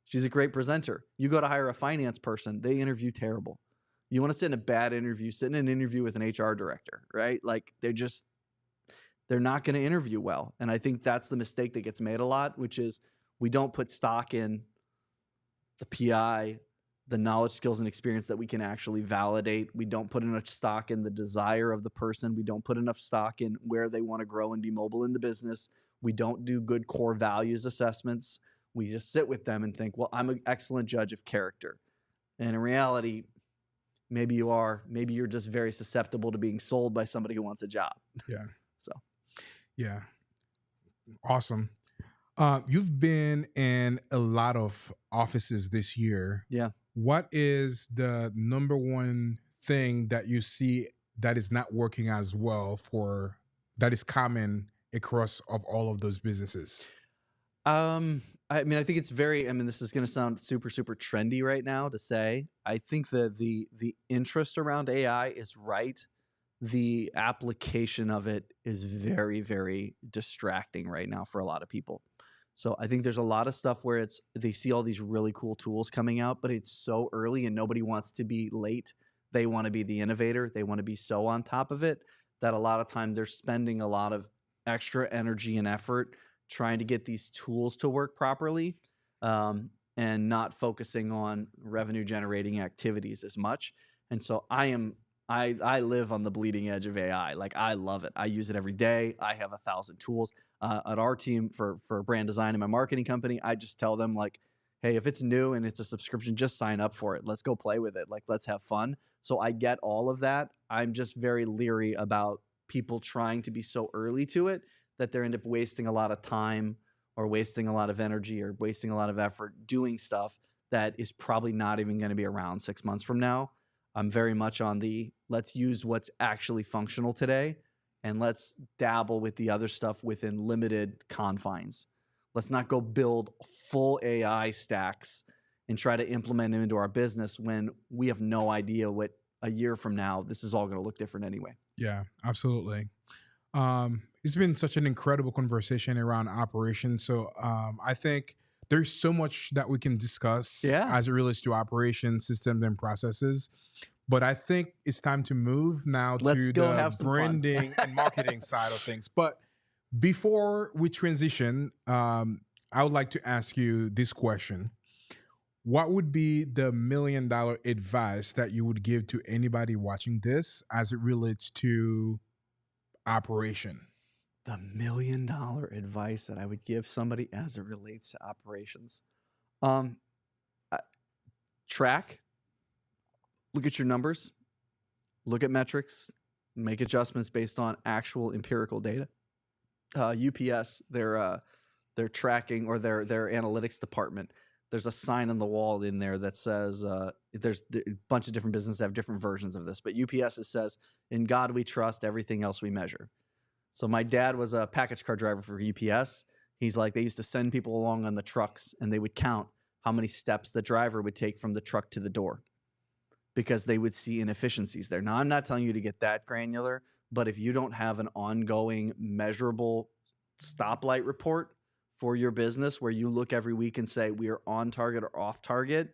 She's a great presenter. You go to hire a finance person, they interview terrible. You want to sit in a bad interview, sit in an interview with an HR director, right? Like they're not going to interview well. And I think that's the mistake that gets made a lot, which is we don't put stock in the PI, the knowledge, skills, and experience that we can actually validate. We don't put enough stock in the desire of the person. We don't put enough stock in where they want to grow and be mobile in the business. We don't do good core values assessments. We just sit with them and think, well, I'm an excellent judge of character. And in reality, maybe you are. Maybe you're just very susceptible to being sold by somebody who wants a job. Yeah. So. Yeah. Awesome. You've been in a lot of offices this year. Yeah. What is the number one thing that you see that is not working as well that is common across of all of those businesses? I mean, I think it's very. I mean, this is going to sound super, super trendy right now to say. I think that the interest around AI is right. The application of it is very, very distracting right now for a lot of people. So I think there's a lot of stuff where they see all these really cool tools coming out, but it's so early and nobody wants to be late. They want to be the innovator. They want to be so on top of it that a lot of time they're spending a lot of extra energy and effort trying to get these tools to work properly, and not focusing on revenue generating activities as much. And so I live on the bleeding edge of AI. Like, I love it. I use it every day. I have 1,000 tools. At our team for brand design in my marketing company, I just tell them, like, hey, if it's new and it's a subscription, just sign up for it. Let's go play with it. Like, let's have fun. So I get all of that. I'm just very leery about people trying to be so early to it that they end up wasting a lot of time or wasting a lot of energy or wasting a lot of effort doing stuff that is probably not even going to be around 6 months from now. I'm very much on the let's use what's actually functional today and let's dabble with the other stuff within limited confines. Let's not go build full AI stacks and try to implement them into our business when we have no idea what a year from now this is all going to look different anyway. Yeah, absolutely. It's been such an incredible conversation around operations. So I think there's so much that we can discuss as it relates to operations, systems, and processes. But I think it's time to move now to the branding and marketing side of things. But before we transition, I would like to ask you this question. What would be the $1 million advice that you would give to anybody watching this as it relates to operation? The $1 million advice that I would give somebody as it relates to operations. Track, look at your numbers, look at metrics, make adjustments based on actual empirical data. UPS, their tracking or their analytics department, there's a sign on the wall in there that says, there's a bunch of different businesses have different versions of this, but UPS says, "In God we trust, everything else we measure." So my dad was a package car driver for UPS. He's like, they used to send people along on the trucks and they would count how many steps the driver would take from the truck to the door because they would see inefficiencies there. Now, I'm not telling you to get that granular, but if you don't have an ongoing measurable stoplight report for your business where you look every week and say we are on target or off target,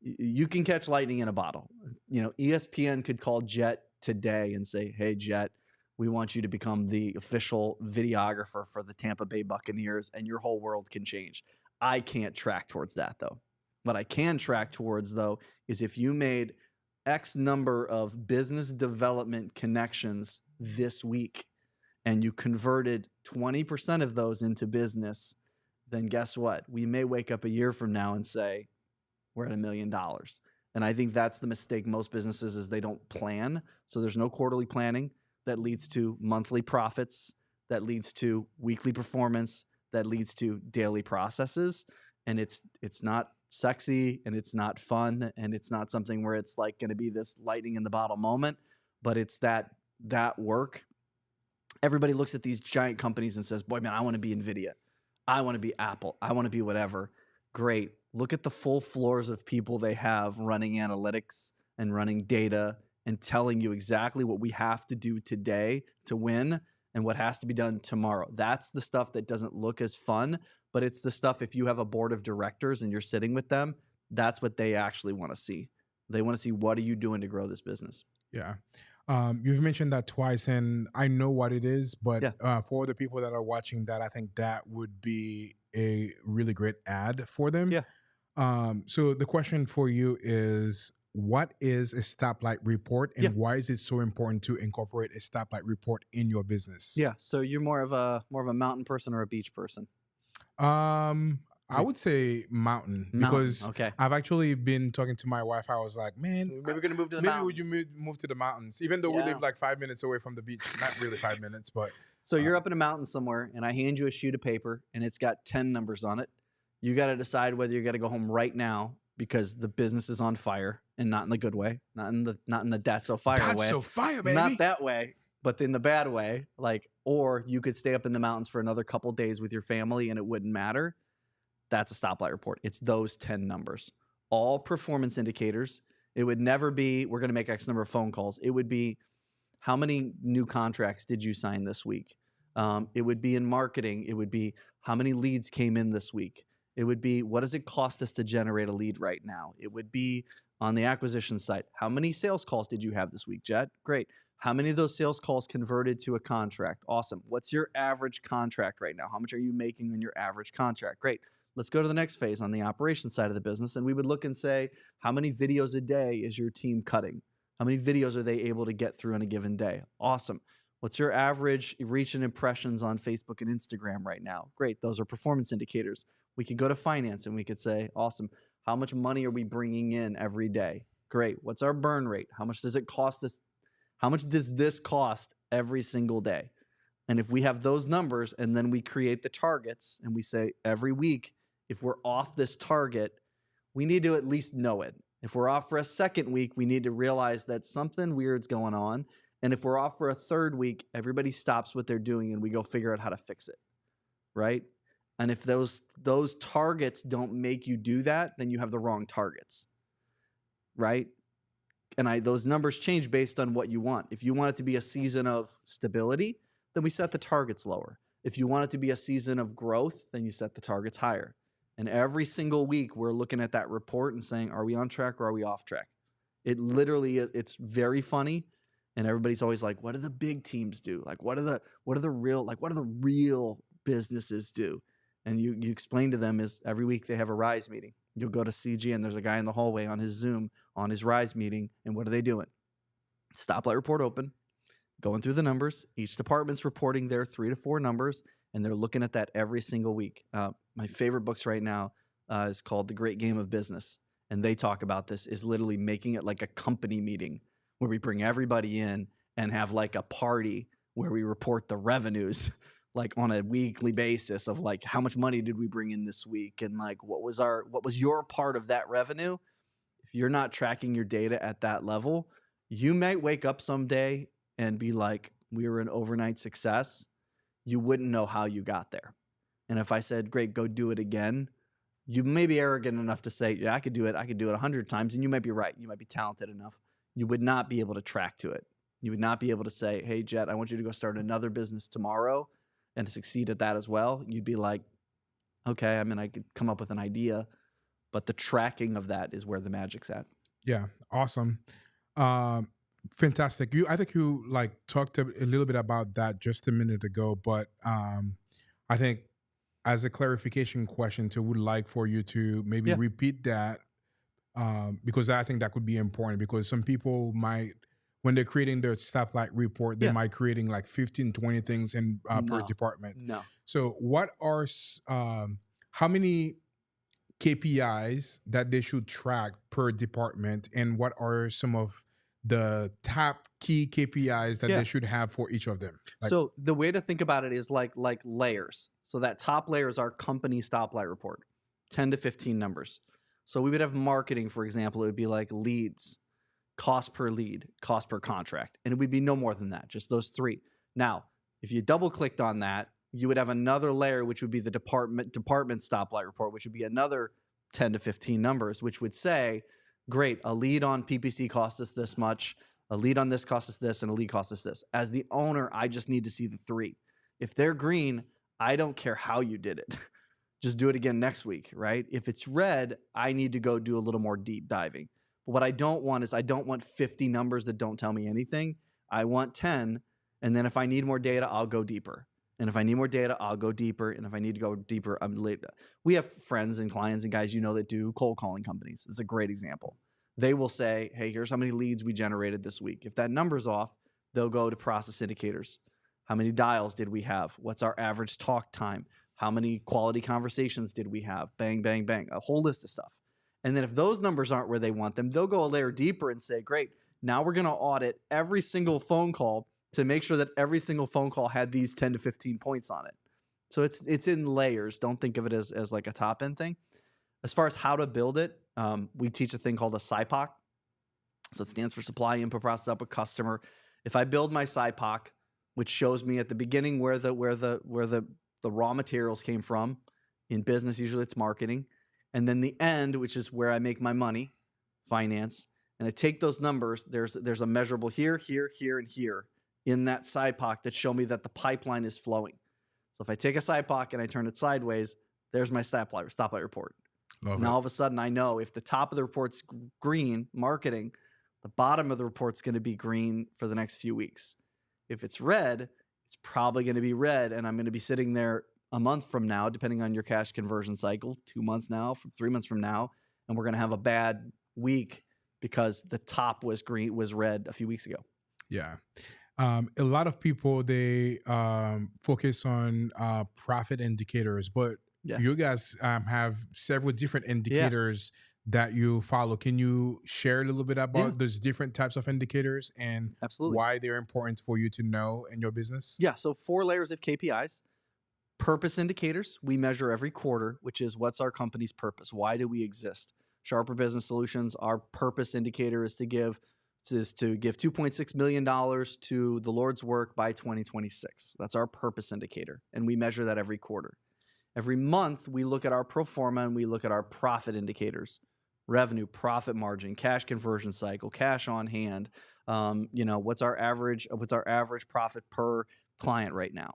you can catch lightning in a bottle. ESPN could call Jet today and say, "Hey, Jet, we want you to become the official videographer for the Tampa Bay Buccaneers," and your whole world can change. I can't track towards that, though. What I can track towards, though, is if you made X number of business development connections this week and you converted 20% of those into business, then guess what? We may wake up a year from now and say, we're at $1 million. And I think that's the mistake most businesses is they don't plan. So there's no quarterly planning. That leads to monthly profits, that leads to weekly performance, that leads to daily processes. And it's not sexy and it's not fun and it's not something where it's like going to be this lightning in the bottle moment, but it's that work. Everybody looks at these giant companies and says, "Boy, man, I want to be NVIDIA. I want to be Apple. I want to be whatever." Great. Look at the full floors of people they have running analytics and running data and telling you exactly what we have to do today to win and what has to be done tomorrow. That's the stuff that doesn't look as fun, but it's the stuff, if you have a board of directors and you're sitting with them, that's what they actually want to see. They want to see, what are you doing to grow this business? Yeah. You've mentioned that twice and I know what it is, but for the people that are watching that, I think that would be a really great ad for them. Yeah. So the question for you is, what is a stoplight report and why is it so important to incorporate a stoplight report in your business? Yeah. So you're more of a mountain person or a beach person? I would say mountain because I've actually been talking to my wife. I was like, man, maybe we're going to move to the mountains. Maybe would you move to the mountains? Even though we live like 5 minutes away from the beach. Not really 5 minutes, but. So you're up in a mountain somewhere and I hand you a sheet of paper and it's got 10 numbers on it. You got to decide whether you're going to go home right now because the business is on fire, and not in the good way, not in the that's so fire way. That's so fire, baby. Not that way. but in the bad way, like, or you could stay up in the mountains for another couple days with your family and it wouldn't matter. That's a stoplight report. It's those 10 numbers, all performance indicators. It would never be, we're going to make X number of phone calls. It would be, how many new contracts did you sign this week? It would be in marketing. It would be, how many leads came in this week? It would be, what does it cost us to generate a lead right now? It would be on the acquisition side. How many sales calls did you have this week, Jet? Great. How many of those sales calls converted to a contract? Awesome. What's your average contract right now? How much are you making on your average contract? Great. Let's go to the next phase on the operations side of the business. And we would look and say, how many videos a day is your team cutting? How many videos are they able to get through in a given day? Awesome. What's your average reach and impressions on Facebook and Instagram right now? Great. Those are performance indicators. We could go to finance and we could say, awesome. How much money are we bringing in every day? Great. What's our burn rate? How much does it cost us? How much does this cost every single day? And if we have those numbers and then we create the targets and we say every week, if we're off this target, we need to at least know it. If we're off for a second week, we need to realize that something weird's going on. And if we're off for a third week, everybody stops what they're doing and we go figure out how to fix it, right? And if those targets don't make you do that, then you have the wrong targets, right? And those numbers change based on what you want. If you want it to be a season of stability, then we set the targets lower. If you want it to be a season of growth, then you set the targets higher. And every single week, we're looking at that report and saying, are we on track or are we off track? It literally, it's very funny. And everybody's always like, what do the big teams do? Like, what do the real businesses do? And you explain to them is every week they have a Rise meeting. You'll go to CG and there's a guy in the hallway on his Zoom on his Rise meeting. And what are they doing? Stoplight report open, going through the numbers. Each department's reporting their 3 to 4 numbers. And they're looking at that every single week. My favorite books right now is called The Great Game of Business. And they talk about this, is literally making it like a company meeting where we bring everybody in and have like a party where we report the revenues like on a weekly basis of like, how much money did we bring in this week? And like, what was your part of that revenue? If you're not tracking your data at that level, you might wake up someday and be like, we were an overnight success. You wouldn't know how you got there. And if I said, great, go do it again, you may be arrogant enough to say, yeah, I could do it 100 times. And you might be right. You might be talented enough. You would not be able to track to it. You would not be able to say, hey, Jet, I want you to go start another business tomorrow and to succeed at that as well. You'd be like, okay, I mean, I could come up with an idea, but the tracking of that is where the magic's at. Yeah, awesome. Fantastic. I think you like talked a little bit about that just a minute ago, but I think as a clarification question, too, would like for you to maybe repeat that because I think that could be important because some people might, when they're creating their stoplight report, they might creating like 15, 20 things in per department. No. So what are, how many KPIs that they should track per department and what are some of the top key KPIs that they should have for each of them? Like, so the way to think about it is like layers. So that top layer is our company stoplight report, 10 to 15 numbers. So we would have marketing, for example, it would be like leads, cost per lead, cost per contract. And it would be no more than that, just those 3. Now, if you double clicked on that, you would have another layer, which would be the department stoplight report, which would be another 10 to 15 numbers, which would say, great, a lead on PPC cost us this much, a lead on this cost us this, and a lead cost us this. As the owner, I just need to see the 3. If they're green, I don't care how you did it. Just do it again next week, right? If it's red, I need to go do a little more deep diving. But what I don't want is I don't want 50 numbers that don't tell me anything. I want 10. And then if I need more data, I'll go deeper. And if I need more data, I'll go deeper. And if I need to go deeper, I'm late. We have friends and clients and guys that do cold calling companies. It's a great example. They will say, hey, here's how many leads we generated this week. If that number's off, they'll go to process indicators. How many dials did we have? What's our average talk time? How many quality conversations did we have? Bang, bang, bang. A whole list of stuff. And then if those numbers aren't where they want them, they'll go a layer deeper and say, great, now we're going to audit every single phone call to make sure that every single phone call had these 10 to 15 points on it. So it's in layers. Don't think of it as like a top end thing. As far as how to build it, we teach a thing called a SIPOC. So it stands for Supply Input Process Output Customer. If I build my SIPOC, which shows me at the beginning where the raw materials came from, in business usually it's marketing, and then the end, which is where I make my money, finance, and I take those numbers, there's a measurable here, here, here, and here in that SIPOC that show me that the pipeline is flowing. So if I take a SIPOC and I turn it sideways, there's my stoplight report. Now all of a sudden I know if the top of the report's green, marketing, the bottom of the report's going to be green for the next few weeks. If it's red, it's probably going to be red, and I'm going to be sitting there a month from now, depending on your cash conversion cycle, 2 months now, 3 months from now, and we're going to have a bad week because the top was red a few weeks ago. Yeah. A lot of people, they focus on profit indicators, but you guys have several different indicators that you follow. Can you share a little bit about those different types of indicators and why they're important for you to know in your business? Yeah. So 4 layers of KPIs. Purpose indicators, we measure every quarter, which is what's our company's purpose? Why do we exist? Sharper Business Solutions, our purpose indicator is to give $2.6 million to the Lord's work by 2026. That's our purpose indicator, and we measure that every quarter. Every month, we look at our pro forma and we look at our profit indicators: revenue, profit margin, cash conversion cycle, cash on hand. What's our average profit per client right now?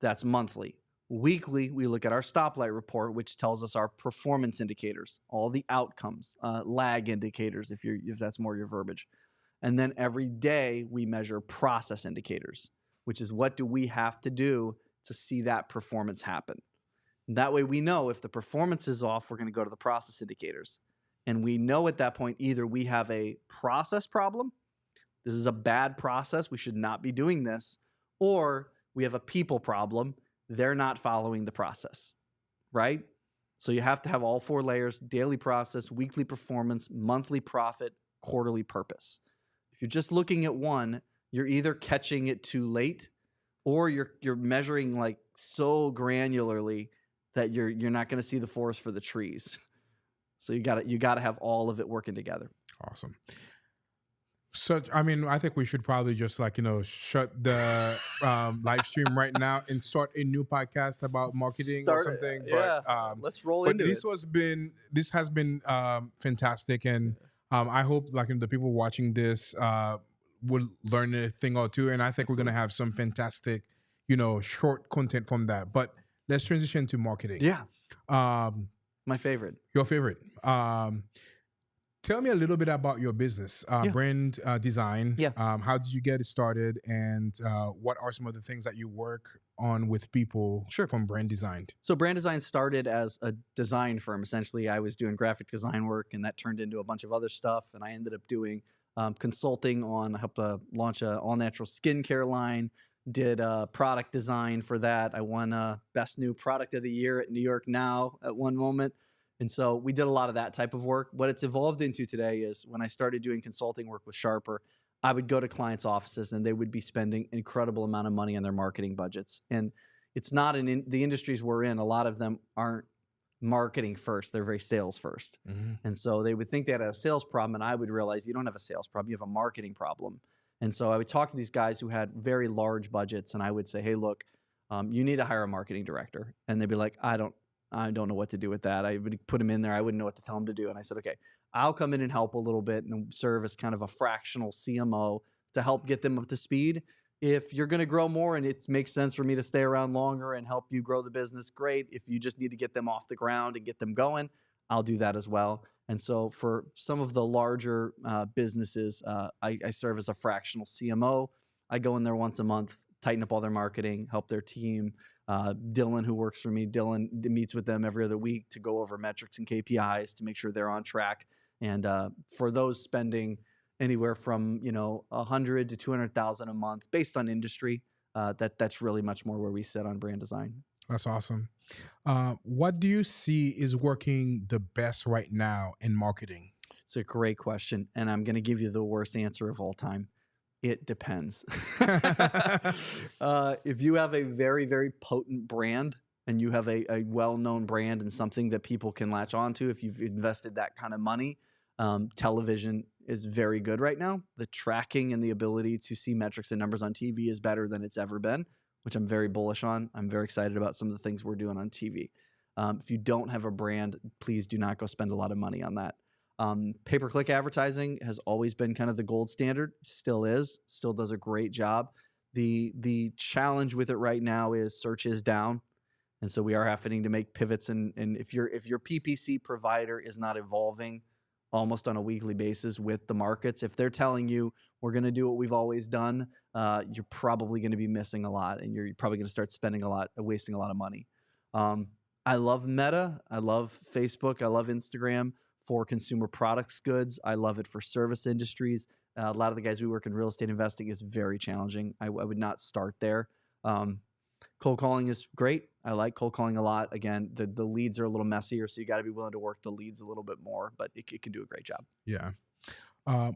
That's monthly. Weekly, we look at our stoplight report, which tells us our performance indicators, all the outcomes, lag indicators, if that's more your verbiage. And then every day, we measure process indicators, which is what do we have to do to see that performance happen. And that way, we know if the performance is off, we're going to go to the process indicators. And we know at that point, either we have a process problem, this is a bad process, we should not be doing this, or we have a people problem, they're not following the process, right? So you have to have all 4 layers: daily process, weekly performance, monthly profit, quarterly purpose. If you're just looking at one, you're either catching it too late or you're measuring like so granularly that you're not going to see the forest for the trees. So you got to have all of it working together. Awesome. So, I mean, I think we should probably just shut the live stream right now and start a new podcast about marketing or something. Yeah, but let's roll into it. This has been fantastic, and I hope the people watching this will learn a thing or two. And I think we're gonna have some fantastic, short content from that. But let's transition to marketing. Yeah. My favorite. Your favorite. Tell me a little bit about your business, brand design. Yeah. How did you get it started, and what are some of the things that you work on with people from brand design? So brand design started as a design firm. Essentially, I was doing graphic design work, and that turned into a bunch of other stuff. And I ended up doing consulting on, I helped launch an all-natural skincare line, did product design for that. I won Best New Product of the Year at New York Now at one moment. And so we did a lot of that type of work. What it's evolved into today is when I started doing consulting work with Sharper, I would go to clients' offices and they would be spending an incredible amount of money on their marketing budgets. And it's not the industries we're in, a lot of them aren't marketing first. They're very sales first. Mm-hmm. And so they would think they had a sales problem, and I would realize you don't have a sales problem, you have a marketing problem. And so I would talk to these guys who had very large budgets, and I would say, hey, look, you need to hire a marketing director. And they'd be like, I don't know what to do with that. I would put them in there. I wouldn't know what to tell them to do. And I said, okay, I'll come in and help a little bit and serve as kind of a fractional CMO to help get them up to speed. If you're going to grow more and it makes sense for me to stay around longer and help you grow the business, great. If you just need to get them off the ground and get them going, I'll do that as well. And so for some of the larger businesses, I serve as a fractional CMO. I go in there once a month, tighten up all their marketing, help their team. Dylan, who works for me, Dylan meets with them every other week to go over metrics and KPIs to make sure they're on track. And for those spending anywhere from $100,000 to $200,000 a month, based on industry, that's really much more where we sit on brand design. That's awesome. What do you see is working the best right now in marketing? It's a great question, and I'm going to give you the worst answer of all time. It depends. If you have a very, very potent brand and you have a well-known brand and something that people can latch onto, if you've invested that kind of money, television is very good right now. The tracking and the ability to see metrics and numbers on TV is better than it's ever been, which I'm very bullish on. I'm very excited about some of the things we're doing on TV. If you don't have a brand, please do not go spend a lot of money on that. Pay-per-click advertising has always been kind of the gold standard, still is, still does a great job. The challenge with it right now is search is down. And so we are having to make pivots. And if your PPC provider is not evolving almost on a weekly basis with the markets, if they're telling you we're going to do what we've always done, you're probably going to be missing a lot, and you're probably going to start spending a lot, wasting a lot of money. I love Meta. I love Facebook. I love Instagram for consumer products goods. I love it for service industries. A lot of the guys we work in real estate investing is very challenging. I would not start there. Cold calling is great. I like cold calling a lot. Again, the leads are a little messier, so you got to be willing to work the leads a little bit more, but it can do a great job. Yeah.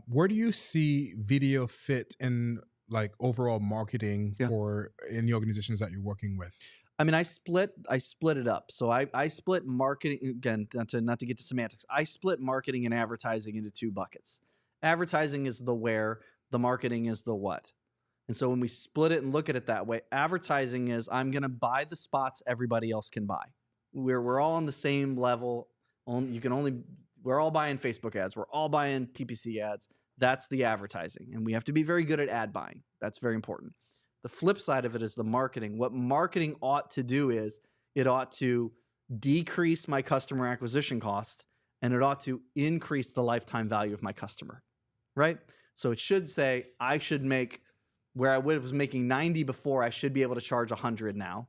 Where do you see video fit in like overall marketing for in the organizations that you're working with? I mean, I split it up. So I split marketing, again, not to get to semantics. I split marketing and advertising into two buckets. Advertising is the where, the marketing is the what. And so when we split it and look at it that way, advertising is I'm going to buy the spots everybody else can buy. We're all on the same level. We're all buying Facebook ads. We're all buying PPC ads. That's the advertising. And we have to be very good at ad buying. That's very important. The flip side of it is the marketing. What marketing ought to do is it ought to decrease my customer acquisition cost, and it ought to increase the lifetime value of my customer, right? So it should say I should make, where I was making 90 before, I should be able to charge 100 now.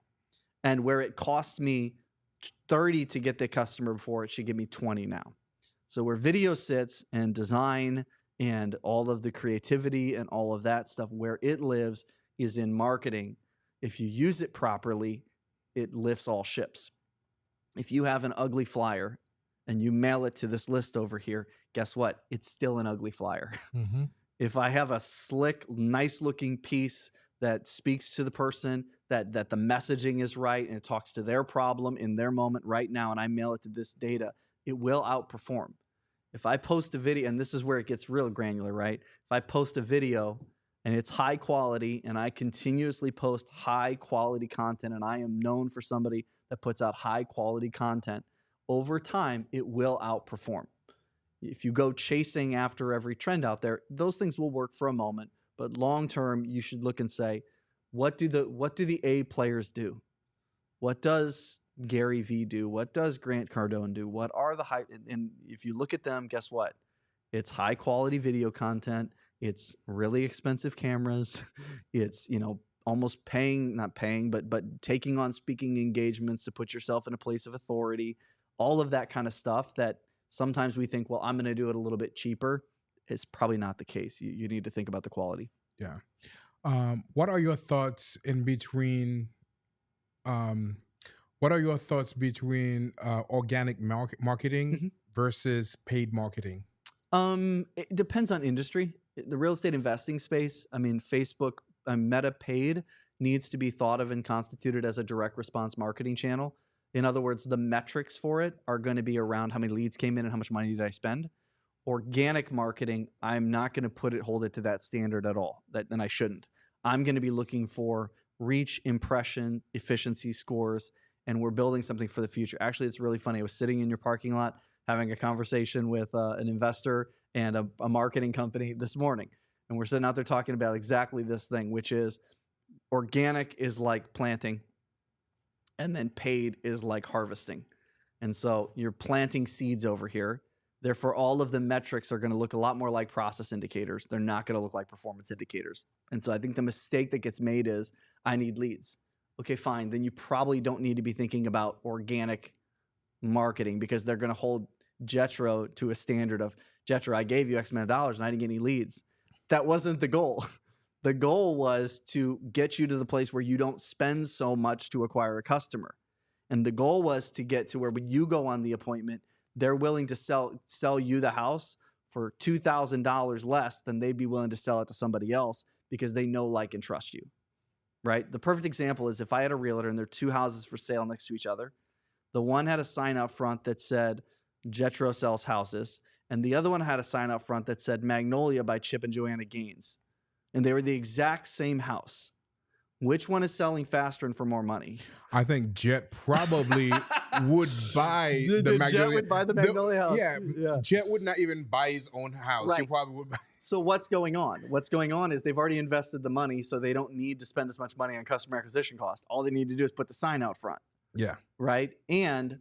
And where it cost me 30 to get the customer before, it should give me 20 now. So where video sits and design and all of the creativity and all of that stuff, where it lives is in marketing. If you use it properly, it lifts all ships. If you have an ugly flyer and you mail it to this list over here, guess what? It's still an ugly flyer. Mm-hmm. If I have a slick, nice looking piece that speaks to the person, that the messaging is right and it talks to their problem in their moment right now, and I mail it to this data, it will outperform. If I post a video, and this is where it gets real granular, right? If I post a video and it's high quality and I continuously post high quality content, and I am known for somebody that puts out high quality content, over time, it will outperform. If you go chasing after every trend out there, those things will work for a moment, but long term, you should look and say, what do the A players do? What does Gary Vee do? What does Grant Cardone do? What are the high? And if you look at them, guess what? It's high quality video content. It's really expensive cameras. It's, almost not paying, but taking on speaking engagements to put yourself in a place of authority. All of that kind of stuff that sometimes we think, well, I'm going to do it a little bit cheaper. It's probably not the case. You need to think about the quality. Yeah. What are your thoughts between organic marketing versus paid marketing? It depends on industry. The real estate investing space, I mean, Facebook, Meta paid needs to be thought of and constituted as a direct response marketing channel. In other words, the metrics for it are going to be around how many leads came in and how much money did I spend. Organic marketing, I'm not going to hold it to that standard at all, and I shouldn't. I'm going to be looking for reach, impression, efficiency scores, and we're building something for the future. Actually, it's really funny. I was sitting in your parking lot having a conversation with an investor and a marketing company this morning, and we're sitting out there talking about exactly this thing, which is organic is like planting, and then paid is like harvesting. And so you're planting seeds over here. Therefore, all of the metrics are going to look a lot more like process indicators. They're not going to look like performance indicators. And so I think the mistake that gets made is, I need leads. Okay, fine. Then you probably don't need to be thinking about organic marketing, because they're going to hold Jetro to a standard of, Jetro, I gave you X amount of dollars and I didn't get any leads. That wasn't the goal. The goal was to get you to the place where you don't spend so much to acquire a customer. And the goal was to get to where when you go on the appointment, they're willing to sell you the house for $2,000 less than they'd be willing to sell it to somebody else, because they know, like, and trust you, right? The perfect example is if I had a realtor and there are two houses for sale next to each other. The one had a sign out front that said Jetro sells houses, and the other one had a sign out front that said Magnolia by Chip and Joanna Gaines. And they were the exact same house. Which one is selling faster and for more money? I think Jet probably would buy the Magnolia. Jet would buy the Magnolia house. Yeah, Jet would not even buy his own house. He Right. probably would buy. So what's going on? What's going on is they've already invested the money, so they don't need to spend as much money on customer acquisition cost. All they need to do is put the sign out front, Yeah. right? And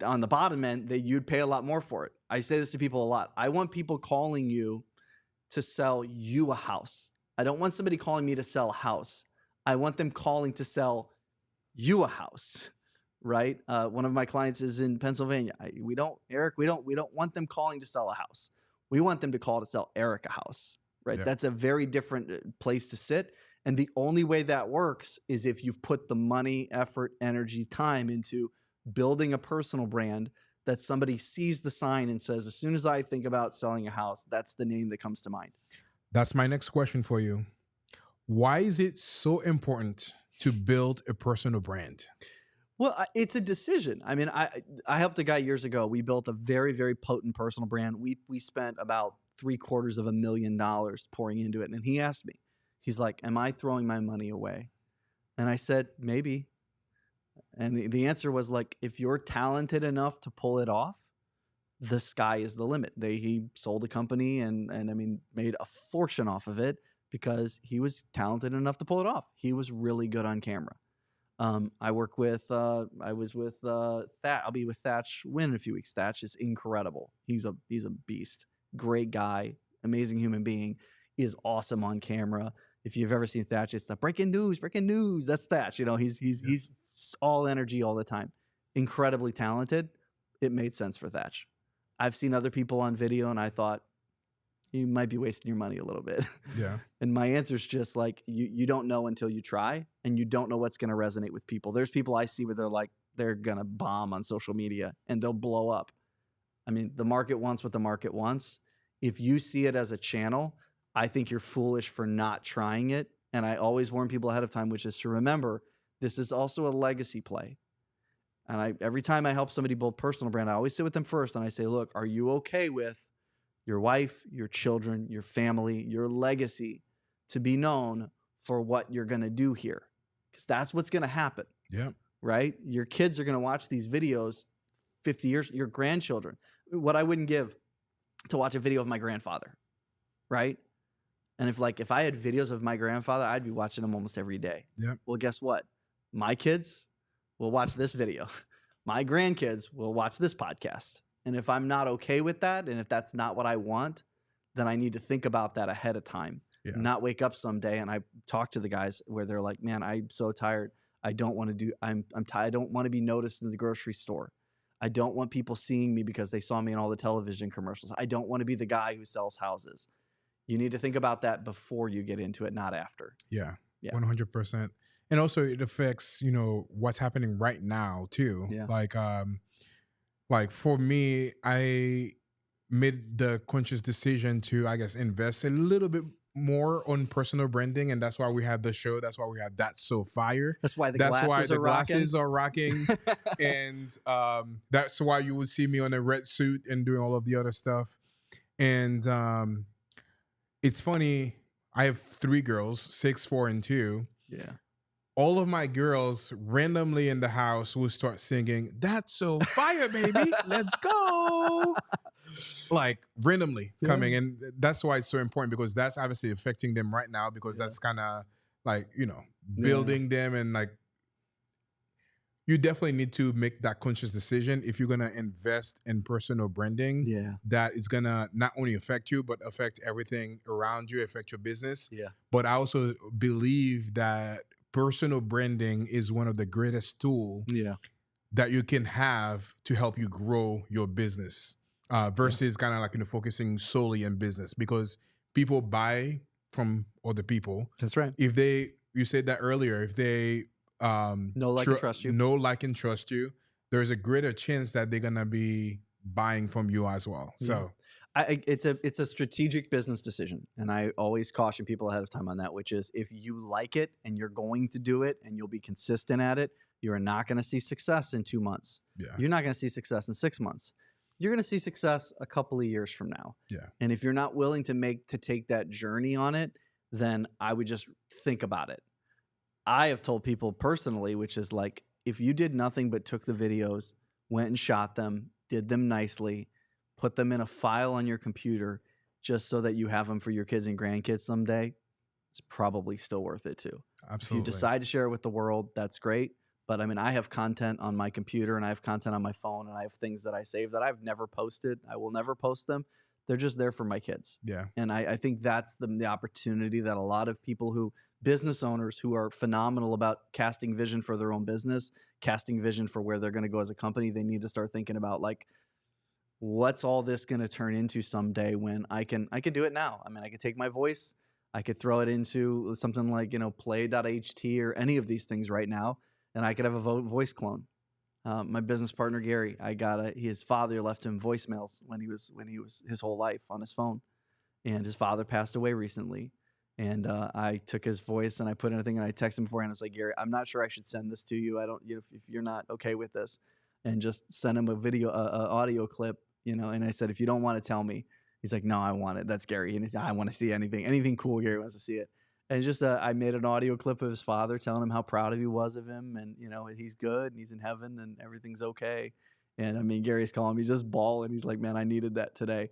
on the bottom end, you'd pay a lot more for it. I say this to people a lot. I want people calling you to sell you a house. I don't want somebody calling me to sell a house. I want them calling to sell you a house, right? One of my clients is in Pennsylvania. We don't want them calling to sell a house. We want them to call to sell Eric a house, right? Yeah. That's a very different place to sit. And the only way that works is if you've put the money, effort, energy, time into building a personal brand that somebody sees the sign and says, as soon as I think about selling a house, that's the name that comes to mind. That's my next question for you. Why is it so important to build a personal brand? Well, it's a decision. I mean, I helped a guy years ago. We built a very, very potent personal brand. We spent about $750,000 pouring into it. And he asked me, he's like, am I throwing my money away? And I said, maybe. And the answer was like, if you're talented enough to pull it off, the sky is the limit. He sold a company and I mean, made a fortune off of it because he was talented enough to pull it off. He was really good on camera. I was with Thatch. I'll be with Thatch Win in a few weeks. Thatch is incredible. He's a beast. Great guy, amazing human being. He is awesome on camera. If you've ever seen Thatch, it's the breaking news. That's Thatch. You know, he's all energy all the time. Incredibly talented. It made sense for Thatch. I've seen other people on video and I thought, you might be wasting your money a little bit. Yeah. And my answer is just like, you don't know until you try, and you don't know what's going to resonate with people. There's people I see where they're going to bomb on social media and they'll blow up. I mean, the market wants what the market wants. If you see it as a channel, I think you're foolish for not trying it. And I always warn people ahead of time, which is to remember, this is also a legacy play. And every time I help somebody build personal brand, I always sit with them first and I say, look, are you okay with your wife, your children, your family, your legacy to be known for what you're going to do here? Because that's what's going to happen. Yeah. Right? Your kids are going to watch these videos 50 years, your grandchildren. What I wouldn't give to watch a video of my grandfather. Right? And if I had videos of my grandfather, I'd be watching them almost every day. Yeah. Well, guess what? My kids will watch this video. My grandkids will watch this podcast. And if I'm not okay with that, and if that's not what I want, then I need to think about that ahead of time. Yeah. Not wake up someday and I talk to the guys where they're like, man, I'm so tired. I don't want to do, I'm tired. I don't want to be noticed in the grocery store. I don't want people seeing me because they saw me in all the television commercials. I don't want to be the guy who sells houses. You need to think about that before you get into it, not after. Yeah. Yeah. 100%. And also it affects, what's happening right now too. Yeah. Like for me, I made the conscious decision to, I guess, invest a little bit more on personal branding. And that's why we had the show. That's why we had That's So Fire. That's why That's why glasses the are rocking. glasses are rocking. And that's why you would see me on a red suit and doing all of the other stuff. And it's funny. I have 3 girls, 6, 4, and 2. Yeah. All of my girls randomly in the house will start singing, "That's So Fire, baby. Let's go." Like randomly coming. And that's why it's so important, because that's obviously affecting them right now, because that's kind of like, building them. And like, you definitely need to make that conscious decision if you're going to invest in personal branding. Yeah. That is going to not only affect you, but affect everything around you, affect your business. Yeah. But I also believe that personal branding is one of the greatest tools that you can have to help you grow your business versus kind of like focusing solely on business, because people buy from other people. That's right. If you said that earlier, if they know, like, and trust you. know, like, and trust you, there's a greater chance that they're going to be buying from you as well. So it's a strategic business decision. And I always caution people ahead of time on that, which is if you like it and you're going to do it and you'll be consistent at it, you're not going to see success in 2 months. Yeah. You're not going to see success in 6 months. you're going to see success a couple of years from now. Yeah. And if you're not willing to take that journey on it, then I would just think about it. I have told people personally, which is like, if you did nothing but took the videos, went and shot them, did them nicely, put them in a file on your computer just so that you have them for your kids and grandkids someday, it's probably still worth it too. Absolutely. If you decide to share it with the world, that's great. But I mean, I have content on my computer and I have content on my phone and I have things that I save that I've never posted. I will never post them. They're just there for my kids. Yeah. And I think that's the opportunity that a lot of people business owners who are phenomenal about casting vision for their own business, casting vision for where they're going to go as a company, they need to start thinking about like, what's all this going to turn into someday when I can do it now? I mean, I could take my voice, I could throw it into something like, play.ht or any of these things right now, and I could have a voice clone. My business partner, Gary, his father left him voicemails when he was his whole life on his phone, and his father passed away recently. And I took his voice and I put in a thing and I texted him beforehand. I was like, Gary, I'm not sure I should send this to you. I don't, if you're not okay with this, and just send him a video, audio clip, and I said, if you don't want to tell me, he's like, no, I want it. That's Gary. And he said, I want to see anything cool. Gary wants to see it. And just I made an audio clip of his father telling him how proud he was of him, and he's good and he's in heaven and everything's okay. And I mean, Gary's calling me, he's just bawling. He's like, man, I needed that today.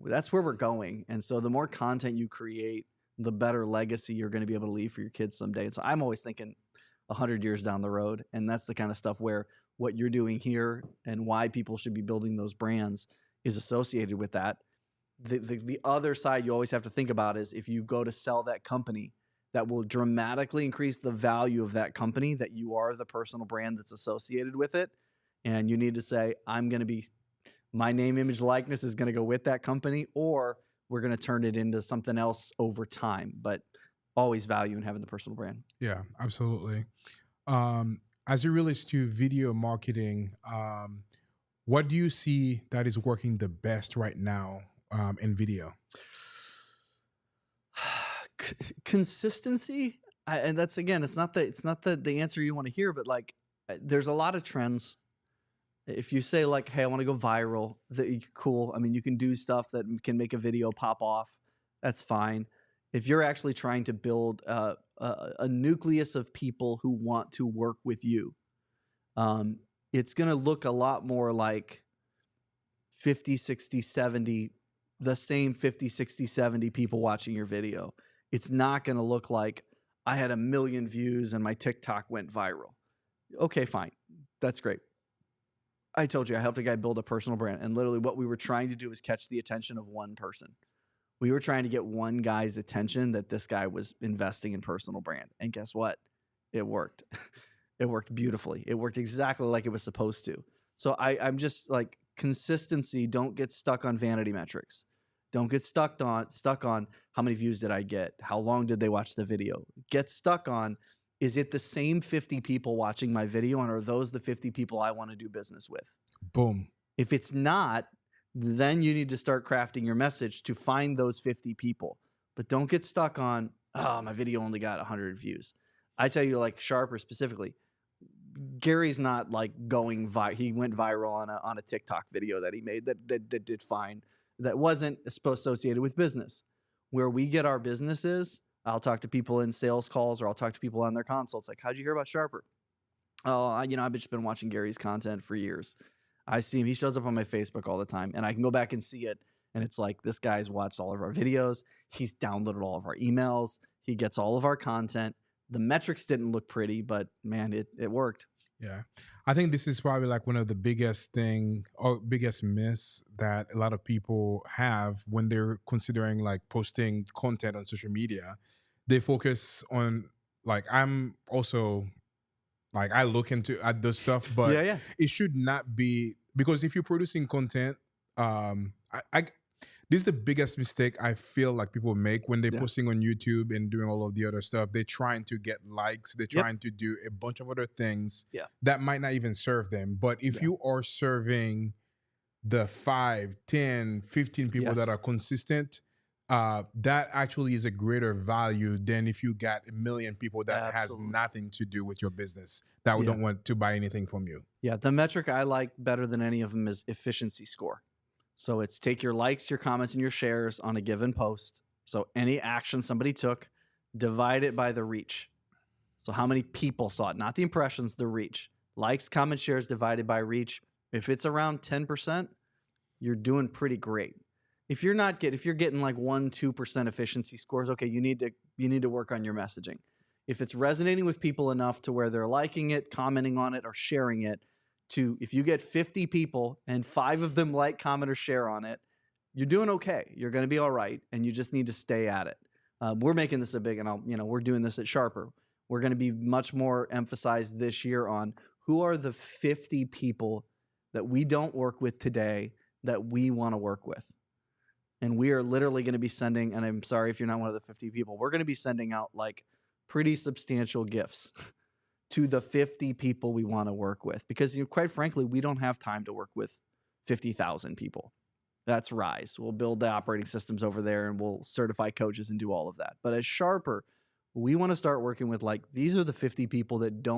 That's where we're going. And so the more content you create, the better legacy you're going to be able to leave for your kids someday. And so I'm always thinking 100 years down the road, and that's the kind of stuff where what you're doing here and why people should be building those brands is associated with that. The other side you always have to think about is if you go to sell that company, that will dramatically increase the value of that company, that you are the personal brand that's associated with it. And you need to say, my name, image, likeness is going to go with that company, or we're going to turn it into something else over time. But always value in having the personal brand. Yeah, absolutely. As it relates to video marketing, what do you see that is working the best right now in video? Consistency, and that's, again, it's not the answer you want to hear, but like, there's a lot of trends. If you say like, hey, I want to go viral, cool. I mean, you can do stuff that can make a video pop off. That's fine. If you're actually trying to build a nucleus of people who want to work with you, it's going to look a lot more like 50, 60, 70, the same 50, 60, 70 people watching your video. It's not going to look like I had 1 million views and my TikTok went viral. Okay, fine. That's great. I told you I helped a guy build a personal brand, and literally what we were trying to do is catch the attention of one person. We were trying to get one guy's attention that this guy was investing in personal brand. And guess what? It worked. It worked beautifully. It worked exactly like it was supposed to. So I'm just like, consistency. Don't get stuck on vanity metrics. Don't get stuck on how many views did I get? How long did they watch the video? Get stuck on, is it the same 50 people watching my video, and are those the 50 people I want to do business with? Boom. If it's not, then you need to start crafting your message to find those 50 people. But don't get stuck on, oh, my video only got 100 views. I tell you, like Sharper specifically, Gary's not like going viral. He went viral on a TikTok video that he made that did fine. That wasn't associated with business. Where we get our business is, I'll talk to people in sales calls, or I'll talk to people on their consults. Like, how'd you hear about Sharper? Oh, I've just been watching Gary's content for years. I see him. He shows up on my Facebook all the time, and I can go back and see it. And it's like, this guy's watched all of our videos. He's downloaded all of our emails. He gets all of our content. The metrics didn't look pretty, but man, it worked. Yeah. I think this is probably like one of the biggest myths that a lot of people have when they're considering like posting content on social media. They focus on, like, I'm also like, I look at this stuff, but yeah. It should not be, because if you're producing content, this is the biggest mistake I feel like people make when they're posting on YouTube and doing all of the other stuff. They're trying to get likes. They're trying to do a bunch of other things that might not even serve them. But if you are serving the 5, 10, 15 people that are consistent, that actually is a greater value than if you got a million people that has Absolutely. nothing to do with your business that Yeah. don't want to buy anything from you. Yeah, the metric I like better than any of them is efficiency score. So it's take your likes, your comments, and your shares on a given post. So any action somebody took, divide it by the reach. So how many people saw it, not the impressions, the reach. Likes, comments, shares divided by reach. If it's around 10%, you're doing pretty great. If you're getting like 1-2% efficiency scores, okay, you need to work on your messaging. If it's resonating with people enough to where they're liking it, commenting on it, or sharing it, if you get 50 people and 5 of them like, comment, or share on it, you're doing okay. You're going to be all right, and you just need to stay at it. We're making this a big, and we're doing this at Sharper. We're going to be much more emphasized this year on who are the 50 people that we don't work with today that we want to work with. And we are literally going to be sending, and I'm sorry if you're not one of the 50 people, we're going to be sending out like pretty substantial gifts to the 50 people we want to work with. Because quite frankly, we don't have time to work with 50,000 people. That's Rise. We'll build the operating systems over there and we'll certify coaches and do all of that. But as Sharper, we want to start working with these are the 50 people that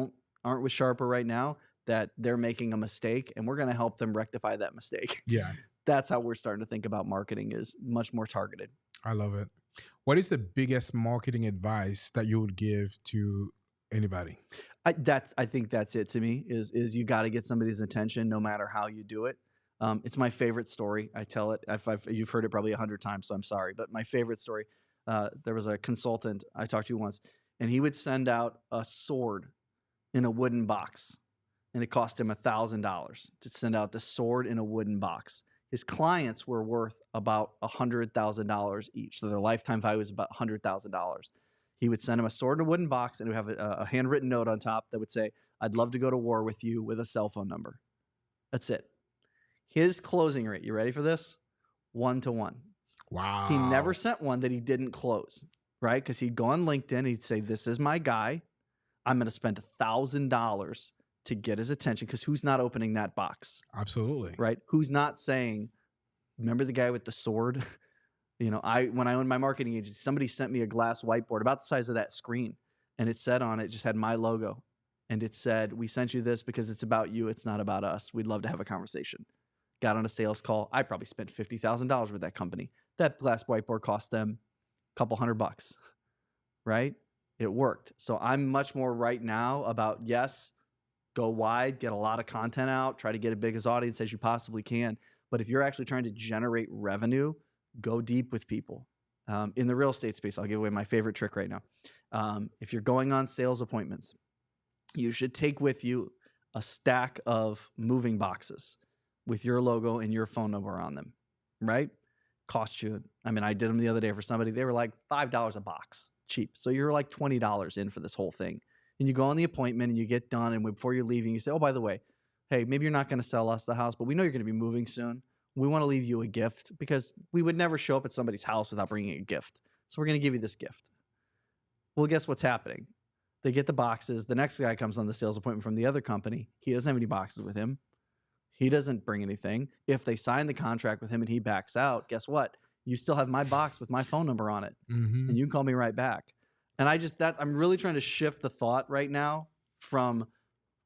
aren't with Sharper right now, that they're making a mistake, and we're going to help them rectify that mistake. Yeah. That's how we're starting to think about marketing, is much more targeted. I love it. What is the biggest marketing advice that you would give to anybody? I think that's it to me, is you got to get somebody's attention no matter how you do it. It's my favorite story. I tell it. You've heard it probably 100 times, so I'm sorry. But my favorite story, there was a consultant I talked to once, and he would send out a sword in a wooden box, and it cost him $1,000 to send out the sword in a wooden box. His clients were worth about $100,000 each, so their lifetime value was about $100,000. He would send him a sword in a wooden box, and it would have a handwritten note on top that would say, "I'd love to go to war with you," with a cell phone number. That's it. His closing rate, you ready for this? 1-to-1. Wow. He never sent one that he didn't close, right? Because he'd go on LinkedIn and he'd say, "This is my guy. I'm going to spend $1,000 to get his attention," because who's not opening that box? Absolutely. Right? Who's not saying, "Remember the guy with the sword?" When I owned my marketing agency, somebody sent me a glass whiteboard about the size of that screen, and it said on it, just had my logo, and it said, "We sent you this because it's about you. It's not about us. We'd love to have a conversation." Got on a sales call. I probably spent $50,000 with that company. That glass whiteboard cost them a couple $100, right? It worked. So I'm much more right now about, yes, go wide, get a lot of content out, try to get a biggest audience as you possibly can. But if you're actually trying to generate revenue, go deep with people. In the real estate space, I'll give away my favorite trick right now. If you're going on sales appointments, you should take with you a stack of moving boxes with your logo and your phone number on them, right? Cost you, I did them the other day for somebody. They were like $5 a box, cheap. So you're like $20 in for this whole thing. And you go on the appointment and you get done. And before you're leaving, you say, "Oh, by the way, hey, maybe you're not going to sell us the house, but we know you're going to be moving soon. We want to leave you a gift," because we would never show up at somebody's house without bringing a gift. So we're going to give you this gift. Well, guess what's happening? They get the boxes. The next guy comes on the sales appointment from the other company. He doesn't have any boxes with him. He doesn't bring anything. If they sign the contract with him and he backs out, guess what? You still have my box with my phone number on it, and you can call me right back. And I'm really trying to shift the thought right now from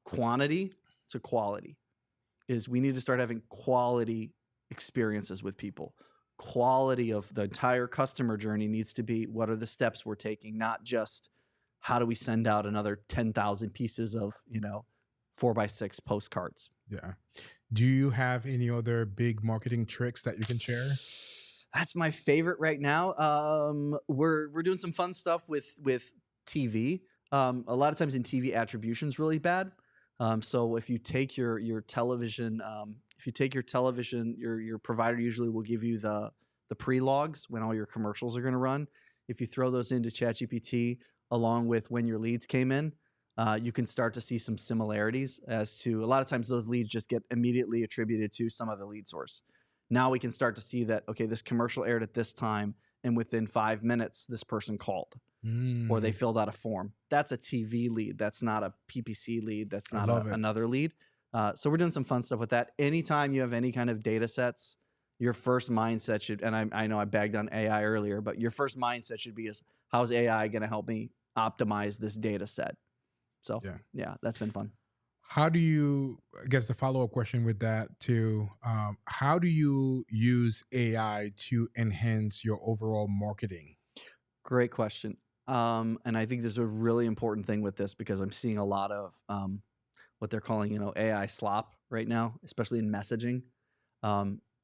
quantity to quality. Is we need to start having quality experiences with people. Quality of the entire customer journey needs to be, what are the steps we're taking, not just how do we send out another 10,000 pieces of 4x6 postcards. Yeah. Do you have any other big marketing tricks that you can share? That's my favorite right now. We're doing some fun stuff with TV. A lot of times in TV, attribution is really bad. So if you take your television, your provider usually will give you the pre-logs when all your commercials are going to run. If you throw those into ChatGPT along with when your leads came in, you can start to see some similarities as to, a lot of times those leads just get immediately attributed to some other lead source. Now we can start to see that, okay, this commercial aired at this time, and within 5 minutes, this person called or they filled out a form. That's a TV lead. That's not a PPC lead. That's not another lead. So we're doing some fun stuff with that. Anytime you have any kind of data sets, your first mindset should, and I know I bagged on AI earlier, but your first mindset should be is, how's AI going to help me optimize this data set? So yeah, that's been fun. How do you, I guess the follow-up question with that too, how do you use AI to enhance your overall marketing? Great question. And I think this is a really important thing with this, because I'm seeing a lot of what they're calling, AI slop right now, especially in messaging.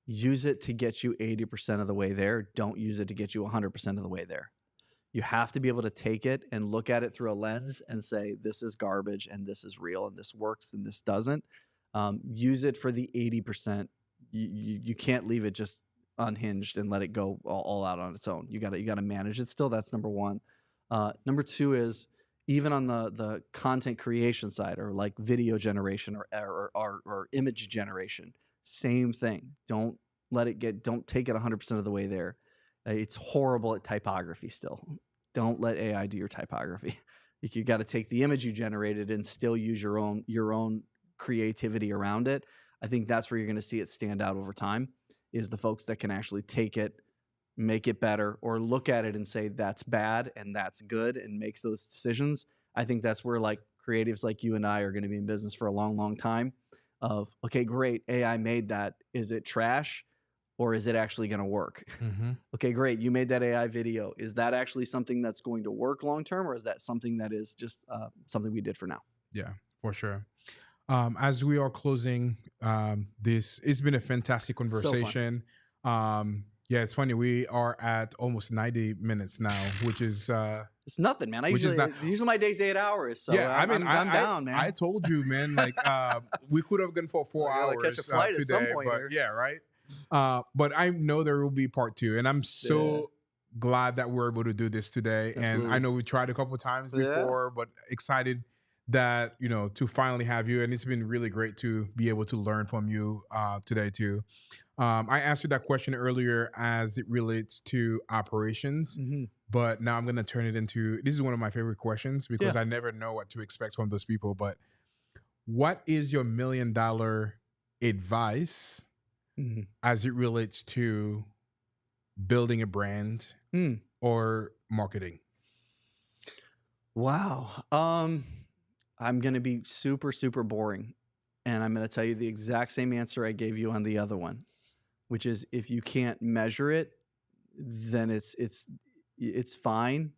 Use it to get you 80% of the way there. Don't use it to get you 100% of the way there. You have to be able to take it and look at it through a lens and say, this is garbage and this is real and this works and this doesn't. Use it for the 80%. You can't leave it just unhinged and let it go all out on its own. You got to manage it still. That's number one. Number two is, even on the content creation side, or like video generation or image generation, same thing. Don't take it 100% of the way there. It's horrible at typography still. Don't let AI do your typography. You got to take the image you generated and still use your own creativity around it. I think that's where you're going to see it stand out over time, is the folks that can actually take it, make it better, or look at it and say that's bad and that's good, and makes those decisions. I think that's where like creatives like you and I are going to be in business for a long, long time. Of, okay, great, AI made that. Is it trash? Or is it actually going to work? Mm-hmm. Okay, great. You made that AI video. Is that actually something that's going to work long term, or is that something that is just something we did for now? Yeah, for sure. As we are closing this, it's been a fantastic conversation. Yeah, it's funny. We are at almost 90 minutes now, which is it's nothing, man. Usually my day's 8 hours. So yeah, I'm down, man. I told you, man. Like we could have gone for 4 hours catch a flight today, at some point but here. yeah, right. But I know there will be part 2, and I'm so glad that we're able to do this today. Absolutely. And I know we tried a couple of times before, but excited that to finally have you. And it's been really great to be able to learn from you today too. I asked you that question earlier as it relates to operations, but now I'm going to turn it into, this is one of my favorite questions, because I never know what to expect from those people. But what is your $1 million advice as it relates to building a brand or marketing? Wow. I'm going to be super, super boring. And I'm going to tell you the exact same answer I gave you on the other one, which is, if you can't measure it, then it's fine.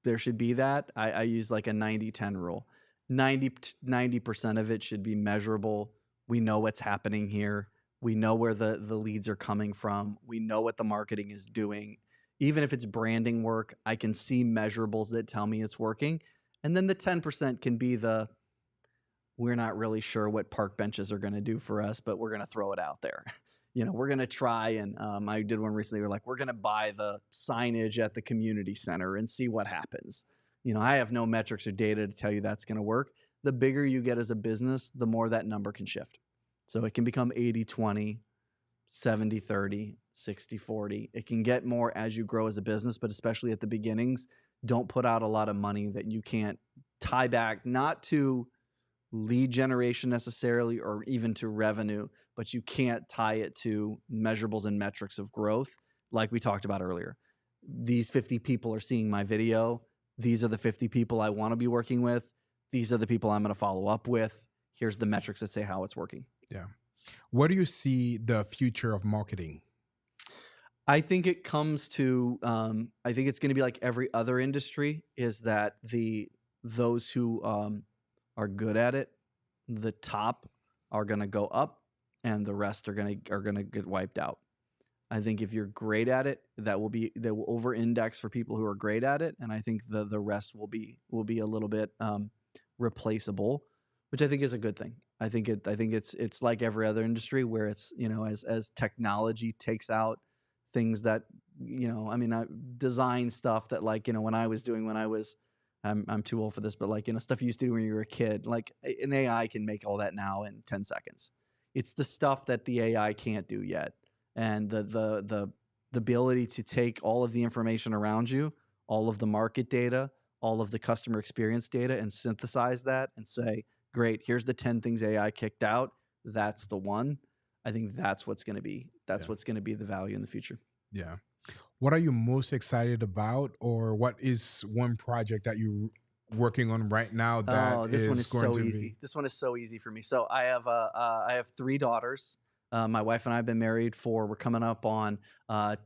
There should be that. I use like a 90-10 rule. 90% of it should be measurable. We know what's happening here. We know where the leads are coming from. We know what the marketing is doing. Even if it's branding work, I can see measurables that tell me it's working. And then the 10% can be we're not really sure what park benches are going to do for us, but we're going to throw it out there. We're going to try. And I did one recently. We're going to buy the signage at the community center and see what happens. I have no metrics or data to tell you that's going to work. The bigger you get as a business, the more that number can shift. So it can become 80-20, 70-30, 60-40. It can get more as you grow as a business, but especially at the beginnings, don't put out a lot of money that you can't tie back, not to lead generation necessarily, or even to revenue, but you can't tie it to measurables and metrics of growth. Like we talked about earlier, these 50 people are seeing my video. These are the 50 people I want to be working with. These are the people I'm going to follow up with. Here's the metrics that say how it's working. Yeah. Where do you see the future of marketing? I think it comes to, I think it's going to be like every other industry, is that those who are good at it, the top are going to go up, and the rest are going to get wiped out. I think if you're great at it, they will over index for people who are great at it, and I think the rest will be a little bit replaceable, which I think is a good thing. I think it's like every other industry, where it's, as technology takes out things that, I design stuff that, like, when I was doing, I'm too old for this, but like, stuff you used to do when you were a kid, like an AI can make all that now in 10 seconds. It's the stuff that the AI can't do yet. And the ability to take all of the information around you, all of the market data, all of the customer experience data, and synthesize that and say, great, here's the 10 things AI kicked out. That's the one. I think that's what's going to be the value in the future. Yeah. What are you most excited about, or what is one project that you're working on right now that this one is is going so to easy. be? This one is so easy for me. So I have 3 daughters. My wife and I have been married we're coming up on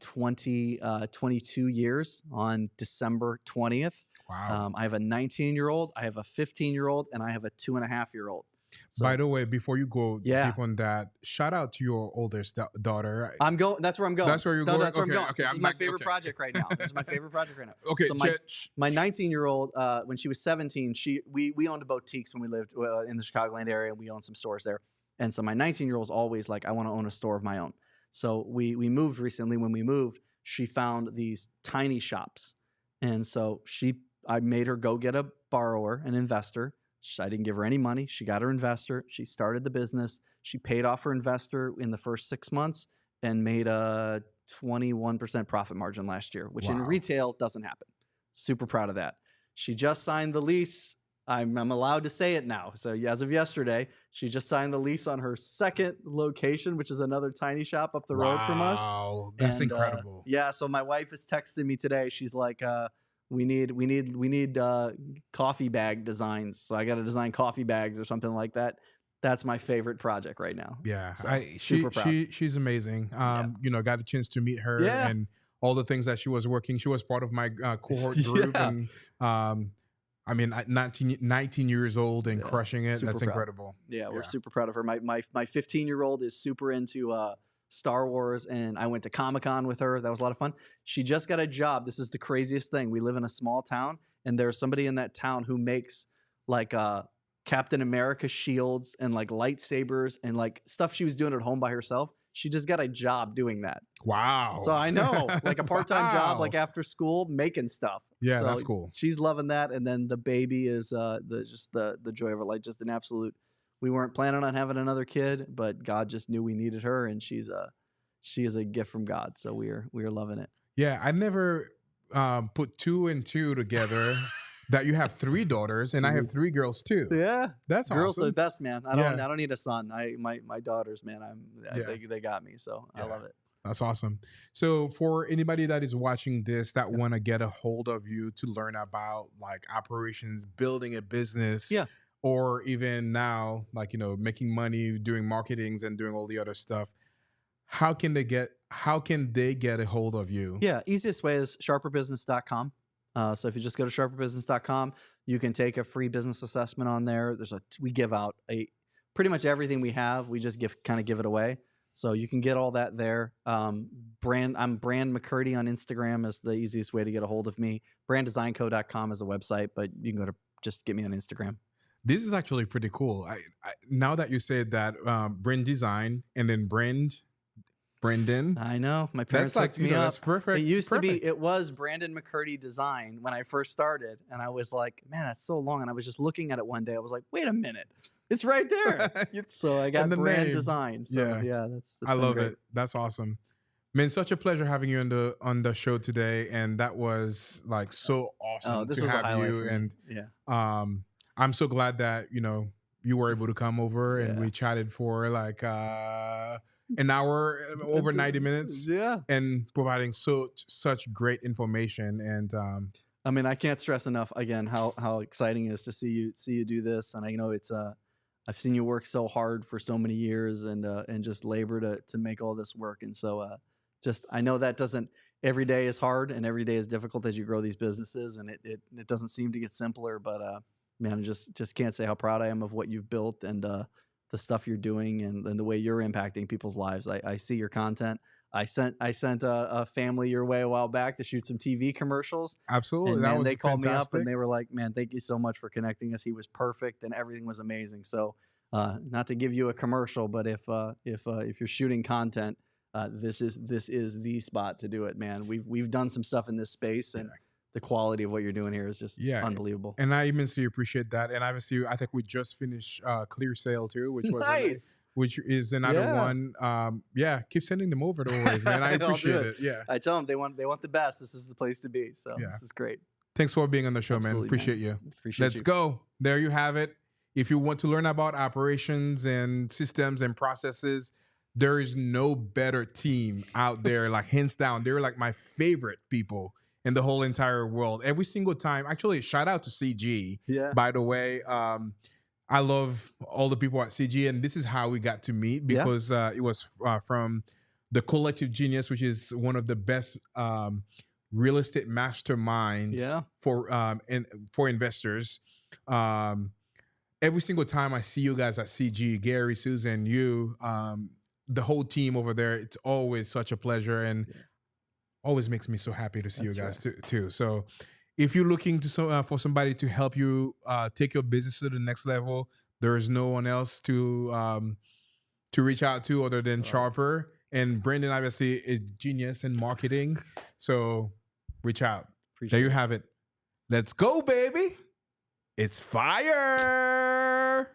22 years on December 20th. Wow. I have a 19-year-old, I have a 15-year-old, and I have a 2.5-year-old. So, By the way, before you go yeah. deep on that, shout out to your oldest daughter. That's where I'm going. That's where you're going? That's where Okay, I'm going. okay, This I'm is my not- favorite okay. project right now. This is my favorite project right now. Okay, So my 19-year-old, when she was 17, we owned boutiques when we lived in the Chicagoland area. We owned some stores there. And so my 19-year-old was always like, I want to own a store of my own. So we moved recently. When we moved, she found these tiny shops. And so I made her go get a borrower, an investor. I didn't give her any money. She got her investor. She started the business. She paid off her investor in the first 6 months and made a 21% profit margin last year, which in Wow. retail doesn't happen. Super proud of that. She just signed the lease. I'm allowed to say it now. So as of yesterday, she just signed the lease on her second location, which is another tiny shop up the road from us. Wow, that's And, incredible. yeah. So my wife is texting me today. She's like, we need coffee bag designs. So I got to design coffee bags or something like that. That's my favorite project right now. Yeah, So, super proud. she's amazing. You know, got a chance to meet her Yeah. and all the things that she was working. She was part of my cohort group, Yeah. and I mean, 19 years old and Yeah, crushing it. super That's proud. incredible. Yeah, we're Yeah. super proud of her. My 15-year-old is super into Star Wars, and I went to Comic-Con with her. That was a lot of fun. She just got a job. This is the craziest thing. We live in a small town, and there's somebody in that town who makes like Captain America shields and like lightsabers and like stuff she was doing at home by herself. She just got a job doing that. Wow. So I know, like a part-time job, Wow. like after school, making stuff. Yeah, So that's cool. She's loving that, and then the baby is the joy of her life, just an absolute. We weren't planning on having another kid, but God just knew we needed her, and she is a gift from God. So we are loving it. Yeah, I never put 2 and 2 together. That you have 3 daughters, and I have 3 girls too. Yeah, That's girls are the awesome. best, man. I don't need a son. My daughters, man. Yeah. They got me, so I Yeah. love it. That's awesome. So for anybody that is watching this that want to get a hold of you to learn about like operations, building a business, Yeah. or even now, like, you know, making money, doing marketings and doing all the other stuff, how can they get a hold of you? Yeah, easiest way is sharperbusiness.com. So if you just go to sharperbusiness.com, you can take a free business assessment on there. We give out pretty much everything we have. We just give it away. So you can get all that there. I'm Brand McCurdy on Instagram is the easiest way to get a hold of me. branddesignco.com is a website, but you can go to just get me on Instagram. This is actually pretty cool. I now that you said that, Brand Design and then Brendan. I know. My parents That's like, hooked you me know, up. that's perfect. It used to be, Perfect. it was Brandon McCurdy Design when I first started. And I was like, man, that's so long. And I was just looking at it one day. I was like, wait a minute. It's right there. So I got the Brand name. Design. So yeah, that's I been love great. it. That's awesome. Man, such a pleasure having you on the show today. And that was like so awesome This to was a have highlight you. for me. And Yeah. I'm so glad that, you know, you were able to come over and Yeah. we chatted for like an hour, over 90 minutes, Yeah. and providing such great information. And I mean, I can't stress enough again how exciting it is to see you do this. And I know it's I've seen you work so hard for so many years and just labor to make all this work. And so just I know that doesn't every day is hard and every day is difficult as you grow these businesses, and it doesn't seem to get simpler. But man, I just can't say how proud I am of what you've built and the stuff you're doing and the way you're impacting people's lives. I see your content. I sent a family your way a while back to shoot some TV commercials. absolutely, And that man, was they called me up fantastic. and they were like, man, thank you so much for connecting us. He was perfect and everything was amazing. So not to give you a commercial, but if you're shooting content, this is the spot to do it, man. We've done some stuff in this space, and the quality of what you're doing here is just unbelievable. And I immensely appreciate that. And obviously, I think we just finished Clear Sale too, which was nice. which is another one. Keep sending them over always, man. I I'll do appreciate it. it. Yeah. I tell them they want the best. This is the place to be. So Yeah. this is great. Thanks for being on the show, Absolutely, man. Appreciate you. Appreciate Let's you. go. There you have it. If you want to learn about operations and systems and processes, there is no better team out there. Like hands down, they're like my favorite people in the whole entire world. Every single time. Actually, shout out to CG. Yeah. By the way, I love all the people at CG, and this is how we got to meet because it was from the Collective Genius, which is one of the best real estate masterminds for investors. Every single time I see you guys at CG, Gary, Susan, you, the whole team over there, it's always such a pleasure and always makes me so happy to see you guys too. So if you're looking to for somebody to help you take your business to the next level, there is no one else to reach out to other than Sharper. And Brandon obviously is genius in marketing. So reach out. There you have it. Let's go, baby. It's fire.